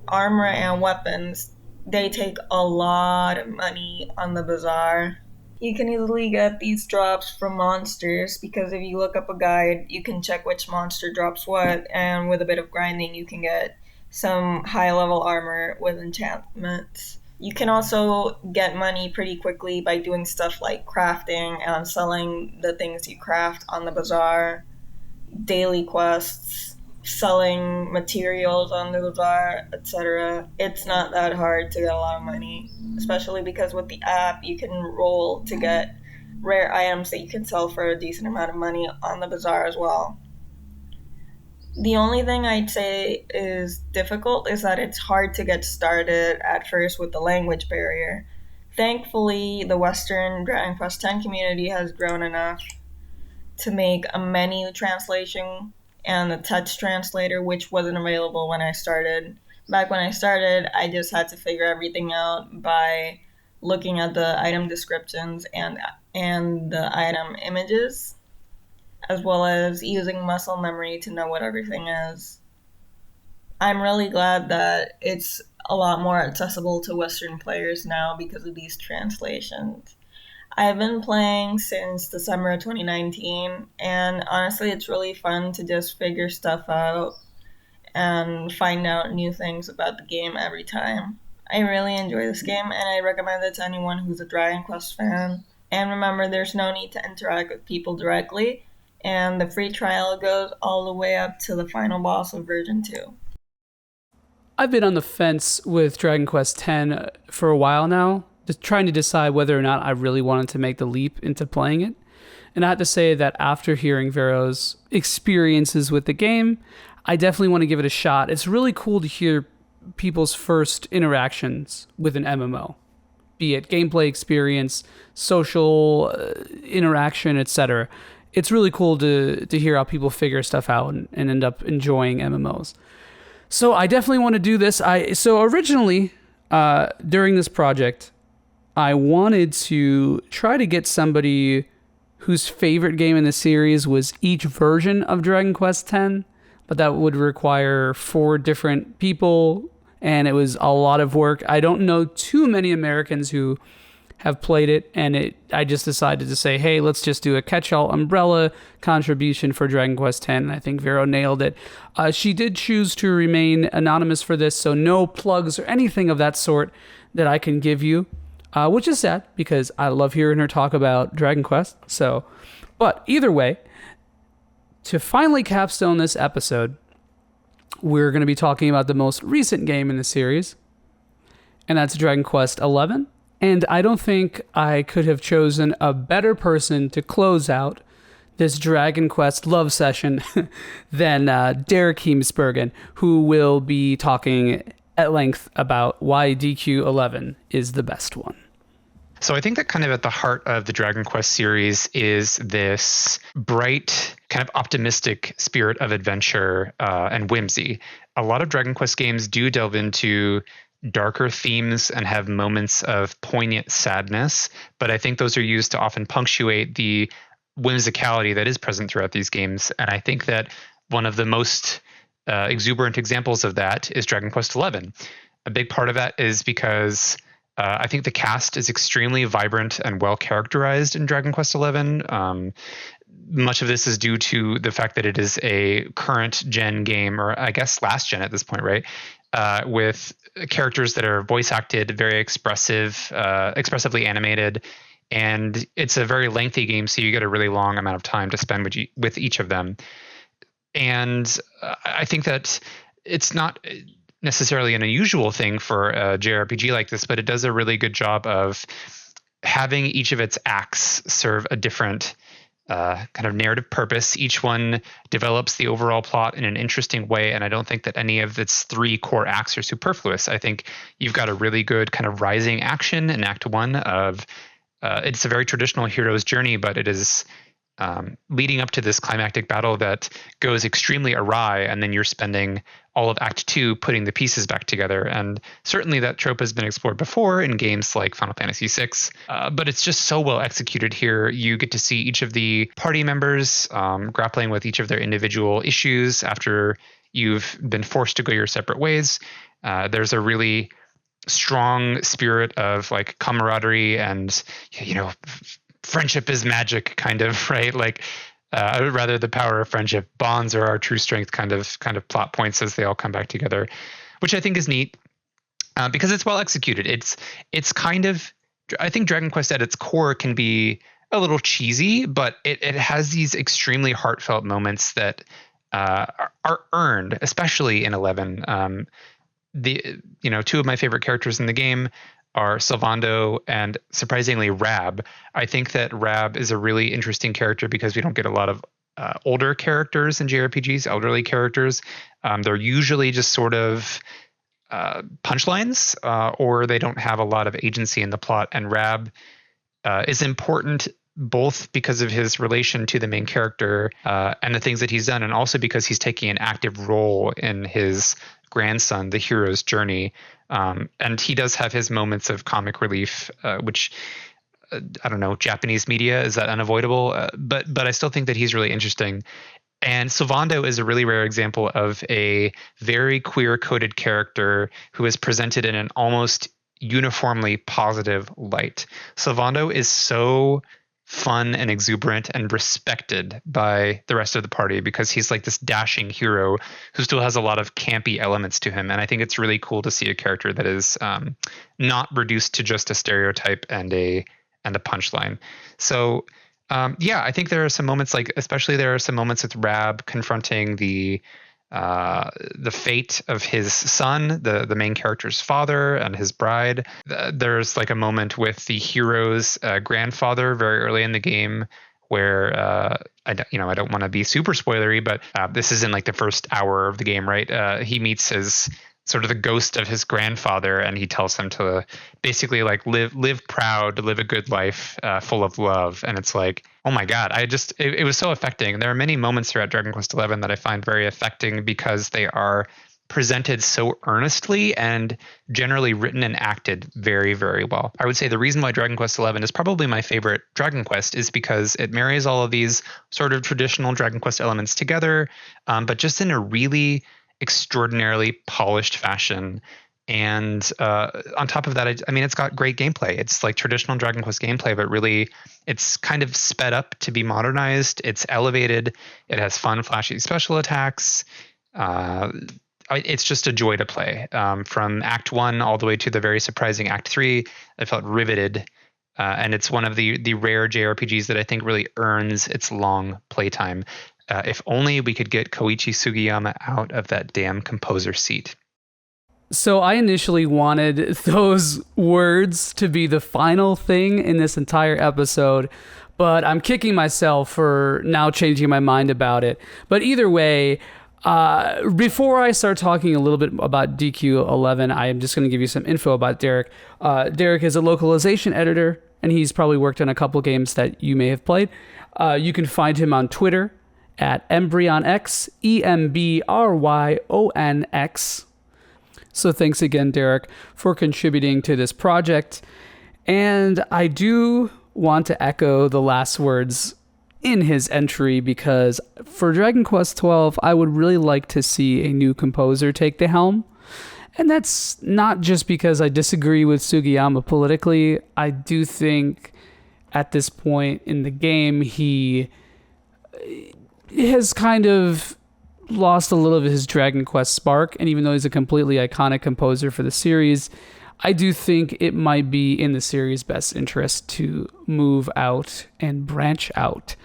armor and weapons, they take a lot of money on the bazaar. You can easily get these drops from monsters, because if you look up a guide, you can check which monster drops what, and with a bit of grinding, you can get some high level armor with enchantments. You can also get money pretty quickly by doing stuff like crafting and selling the things you craft on the bazaar, daily quests, selling materials on the bazaar, etc. It's not that hard to get a lot of money, especially because with the app you can roll to get rare items that you can sell for a decent amount of money on the bazaar as well. The only thing I'd say is difficult is that it's hard to get started at first with the language barrier. Thankfully, the Western Dragon Quest X community has grown enough to make a menu translation and a text translator, which wasn't available when I started. Back when I started, I just had to figure everything out by looking at the item descriptions and the item images, as well as using muscle memory to know what everything is. I'm really glad that it's a lot more accessible to Western players now because of these translations. I've been playing since December of 2019, and honestly, it's really fun to just figure stuff out and find out new things about the game every time. I really enjoy this game, and I recommend it to anyone who's a Dragon Quest fan. And remember, there's no need to interact with people directly, and the free trial goes all the way up to the final boss of version 2. I've been on the fence with Dragon Quest X for a while now, just trying to decide whether or not I really wanted to make the leap into playing it. And I have to say that after hearing Vero's experiences with the game, I definitely want to give it a shot. It's really cool to hear people's first interactions with an MMO, be it gameplay experience, social interaction, etc. It's really cool to hear how people figure stuff out and end up enjoying MMOs. So I definitely want to do this. So originally, during this project, I wanted to try to get somebody whose favorite game in the series was each version of Dragon Quest X, but that would require 4 different people, and it was a lot of work. I don't know too many Americans who have played it, and I just decided to say, hey, let's just do a catch-all umbrella contribution for Dragon Quest X, and I think Vero nailed it. She did choose to remain anonymous for this, so no plugs or anything of that sort that I can give you. Which is sad because I love hearing her talk about Dragon Quest. But either way, to finally capstone this episode, we're going to be talking about the most recent game in the series, and that's Dragon Quest XI. And I don't think I could have chosen a better person to close out this Dragon Quest love session than Derek Heemsbergen, who will be talking at length about why DQ11 is the best one. So I think that kind of at the heart of the Dragon Quest series is this bright, kind of optimistic spirit of adventure and whimsy. A lot of Dragon Quest games do delve into darker themes and have moments of poignant sadness, but I think those are used to often punctuate the whimsicality that is present throughout these games. And I think that one of the most exuberant examples of that is Dragon Quest XI. A big part of that is because I think the cast is extremely vibrant and well characterized in Dragon Quest XI. Much of this is due to the fact that it is a current gen game, or I guess last gen at this point, right? With characters that are voice acted, very expressively animated, and it's a very lengthy game, so you get a really long amount of time to spend with each of them. And I think that it's not necessarily an unusual thing for a JRPG like this, but it does a really good job of having each of its acts serve a different kind of narrative purpose. Each one develops the overall plot in an interesting way, and I don't think that any of its 3 core acts are superfluous. I think you've got a really good kind of rising action in Act 1 of it's a very traditional hero's journey, but it is leading up to this climactic battle that goes extremely awry, and then you're spending all of Act 2 putting the pieces back together. And certainly that trope has been explored before in games like Final Fantasy VI, but it's just so well executed here. You get to see each of the party members grappling with each of their individual issues after you've been forced to go your separate ways. There's a really strong spirit of like camaraderie and, friendship is magic kind of, right? Like rather the power of friendship. Bonds are our true strength kind of plot points as they all come back together, which I think is neat because it's well executed. It's kind of, I think Dragon Quest at its core can be a little cheesy, but it has these extremely heartfelt moments that are earned, especially in 11. Two of my favorite characters in the game are Sylvando and, surprisingly, Rab. I think that Rab is a really interesting character because we don't get a lot of older characters in JRPGs, elderly characters. They're usually just sort of punchlines, or they don't have a lot of agency in the plot. And Rab is important both because of his relation to the main character and the things that he's done, and also because he's taking an active role in his grandson, the hero's journey. And he does have his moments of comic relief, which I don't know, Japanese media, is that unavoidable? But I still think that he's really interesting. And Sylvando is a really rare example of a very queer-coded character who is presented in an almost uniformly positive light. Sylvando is so fun and exuberant and respected by the rest of the party because he's like this dashing hero who still has a lot of campy elements to him. And I think it's really cool to see a character that is not reduced to just a stereotype and a punchline. So I think there are some moments, like especially there are some moments with Rab confronting the fate of his son, the main character's father, and his bride. There's like a moment with the hero's grandfather very early in the game where I don't want to be super spoilery, but this is in like the first hour of the game, right? He meets his sort of the ghost of his grandfather, and he tells him to basically like live proud, live a good life, full of love. And it's like, oh my God, it was so affecting. There are many moments throughout Dragon Quest XI that I find very affecting because they are presented so earnestly and generally written and acted very, very well. I would say the reason why Dragon Quest XI is probably my favorite Dragon Quest is because it marries all of these sort of traditional Dragon Quest elements together, but just in a really extraordinarily polished fashion. And on top of that, I mean, it's got great gameplay. It's like traditional Dragon Quest gameplay, but really it's kind of sped up to be modernized. It's elevated. It has fun, flashy special attacks. It's just a joy to play. From Act 1 all the way to the very surprising Act 3, I felt riveted. And it's one of the rare JRPGs that I think really earns its long playtime. If only we could get Koichi Sugiyama out of that damn composer seat. So I initially wanted those words to be the final thing in this entire episode, but I'm kicking myself for now changing my mind about it. But either way, before I start talking a little bit about DQ11, I am just going to give you some info about Derek. Derek is a localization editor, and he's probably worked on a couple games that you may have played. You can find him on Twitter at EmbryoNX, EMBRYONX. So thanks again, Derek, for contributing to this project. And I do want to echo the last words in his entry because for Dragon Quest XII, I would really like to see a new composer take the helm. And that's not just because I disagree with Sugiyama politically. I do think at this point in the game, he has kind of lost a little of his Dragon Quest spark, and even though he's a completely iconic composer for the series, I do think it might be in the series' best interest to move out and branch out.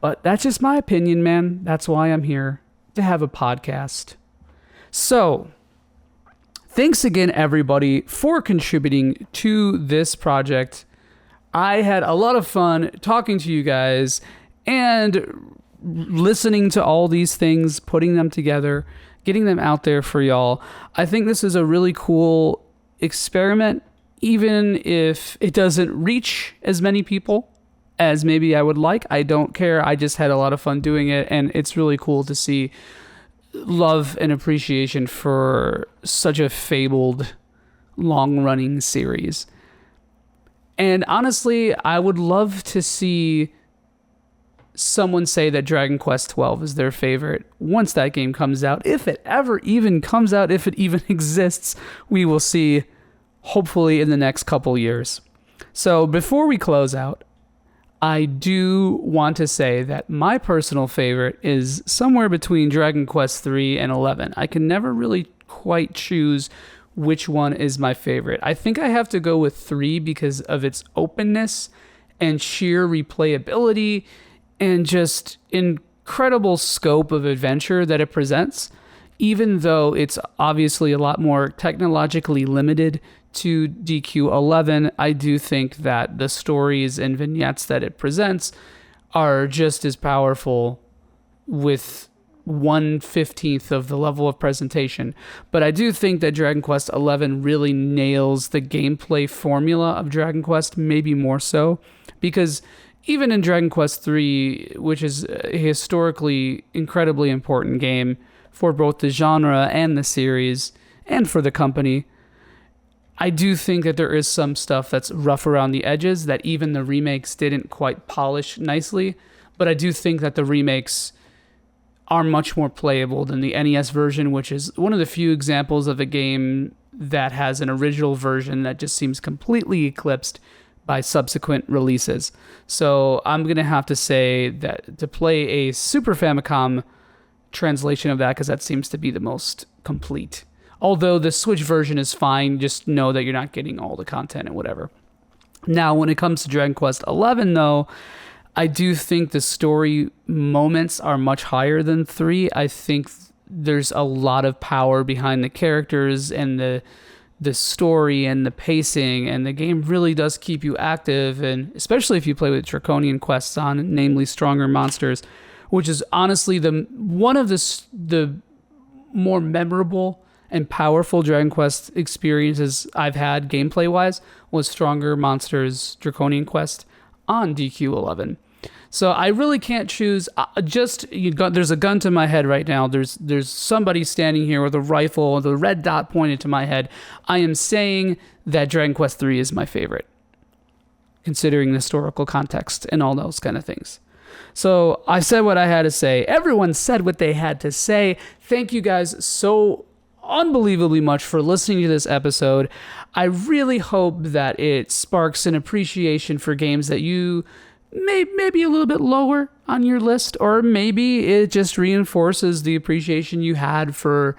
But that's just my opinion, man. That's why I'm here, to have a podcast. So, thanks again, everybody, for contributing to this project. I had a lot of fun talking to you guys and listening to all these things, putting them together, getting them out there for y'all. I think this is a really cool experiment, even if it doesn't reach as many people as maybe I would like. I don't care. I just had a lot of fun doing it, and it's really cool to see love and appreciation for such a fabled, long-running series. And honestly, I would love to see someone say that Dragon Quest XII is their favorite once that game comes out. If it ever even comes out, if it even exists, we will see hopefully in the next couple years. So before we close out, I do want to say that my personal favorite is somewhere between Dragon Quest 3 and 11. I can never really quite choose which one is my favorite. I think I have to go with 3 because of its openness and sheer replayability and just incredible scope of adventure that it presents. Even though it's obviously a lot more technologically limited to DQ11, I do think that the stories and vignettes that it presents are just as powerful with 1/15 of the level of presentation. But I do think that Dragon Quest XI really nails the gameplay formula of Dragon Quest, maybe more so, because even in Dragon Quest III, which is a historically incredibly important game for both the genre and the series and for the company, I do think that there is some stuff that's rough around the edges that even the remakes didn't quite polish nicely. But I do think that the remakes are much more playable than the NES version, which is one of the few examples of a game that has an original version that just seems completely eclipsed by subsequent releases. So I'm going to have to say that to play a Super Famicom translation of that, because that seems to be the most complete. Although the Switch version is fine, just know that you're not getting all the content and whatever. Now, when it comes to Dragon Quest XI, though, I do think the story moments are much higher than 3. I think there's a lot of power behind the characters and the story and the pacing, and the game really does keep you active, and especially if you play with Draconian quests on, namely Stronger Monsters, which is honestly one of the more memorable and powerful Dragon Quest experiences I've had gameplay-wise was Stronger Monsters Draconian Quest on DQ11. So I really can't choose. There's a gun to my head right now. There's somebody standing here with a rifle with a red dot pointed to my head. I am saying that Dragon Quest III is my favorite, considering the historical context and all those kind of things. So I said what I had to say. Everyone said what they had to say. Thank you guys so unbelievably much for listening to this episode. I really hope that it sparks an appreciation for games that you maybe a little bit lower on your list, or maybe it just reinforces the appreciation you had for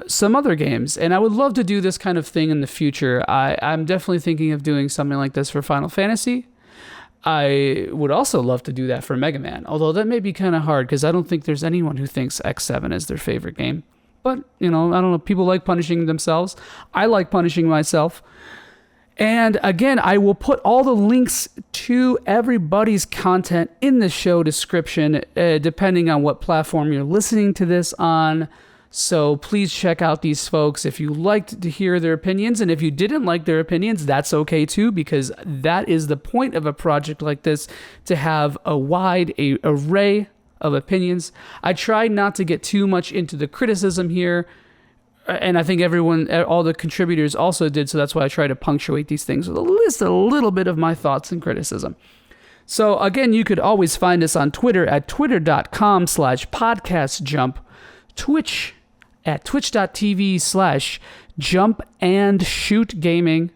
some other games. And I would love to do this kind of thing in the future. I'm definitely thinking of doing something like this for Final Fantasy. I would also love to do that for Mega Man, although that may be kind of hard because I don't think there's anyone who thinks X7 is their favorite game. But, I don't know, people like punishing themselves. I like punishing myself. And again, I will put all the links to everybody's content in the show description, depending on what platform you're listening to this on. So please check out these folks if you liked to hear their opinions. And if you didn't like their opinions, that's okay too, because that is the point of a project like this, to have a wide array of opinions. I tried not to get too much into the criticism here, and I think all the contributors also did, so that's why I try to punctuate these things with a little bit of my thoughts and criticism. So again, you could always find us on Twitter at twitter.com/podcastjump, Twitch at twitch.tv/jumpandshootgaming,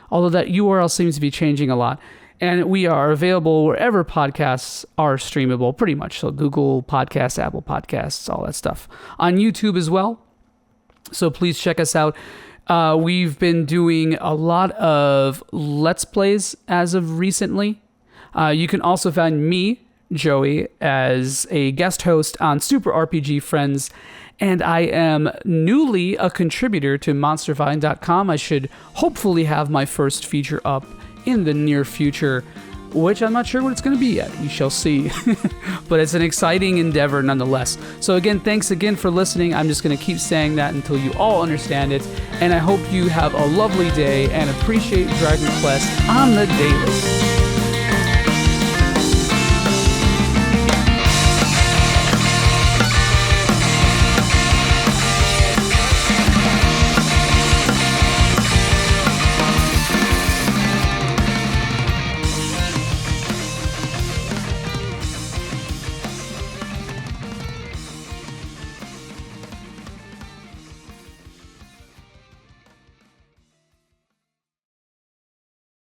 although that URL seems to be changing a lot. And we are available wherever podcasts are streamable, pretty much. So Google Podcasts, Apple Podcasts, all that stuff. On YouTube as well. So please check us out. We've been doing a lot of Let's Plays as of recently. You can also find me, Joey, as a guest host on Super RPG Friends. And I am newly a contributor to MonsterVine.com. I should hopefully have my first feature up in the near future, which I'm not sure what it's going to be yet. We shall see. But it's an exciting endeavor nonetheless. So again, thanks again for listening. I'm just going to keep saying that until you all understand it. And I hope you have a lovely day and appreciate Dragon Quest on the daily.